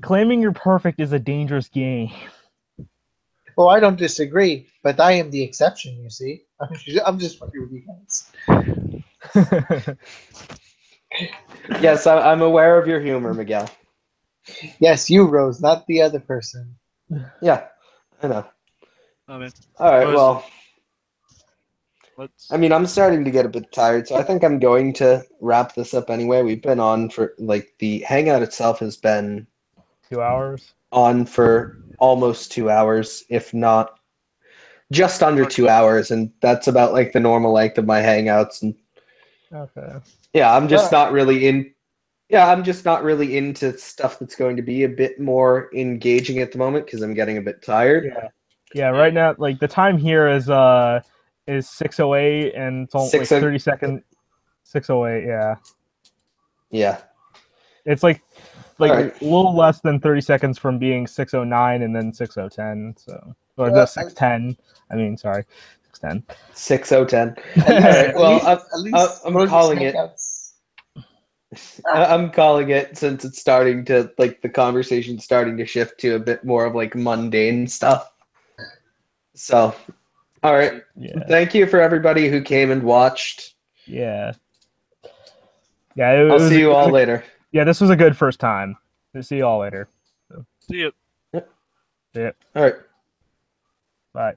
claiming you're perfect is a dangerous game. Well, I don't disagree, but I am the exception. You see, I'm just fucking with you guys. Yes, I'm aware of your humor, Miguel. Yes, you, Rose, not the other person. Yeah, I know. Oh, man. All right, well. Let's... I mean, I'm starting to get a bit tired, so I think I'm going to wrap this up anyway. We've been on for, like, the Hangout itself has been 2 hours? On for almost 2 hours, if not just under 2 hours, and that's about, like, the normal length of my Hangouts. And okay. Yeah, I'm just not really into stuff that's going to be a bit more engaging at the moment because I'm getting a bit tired. Yeah, right now, like, the time here is 6:08 and it's only like 30 seconds. 6:08, yeah. Yeah. It's like right. a little less than 30 seconds from being 6:09 and then 6:10. So, or the 6:10. I mean, sorry, 6:10. 6:10. All right. Well, I'm calling it. I'm calling it since it's starting to the conversation's starting to shift to a bit more of like mundane stuff. So. All right. Yeah. Thank you for everybody who came and watched. Yeah. I'll see you all later. Yeah, this was a good first time. We'll see you all later. So. See you. See ya. All right. Bye.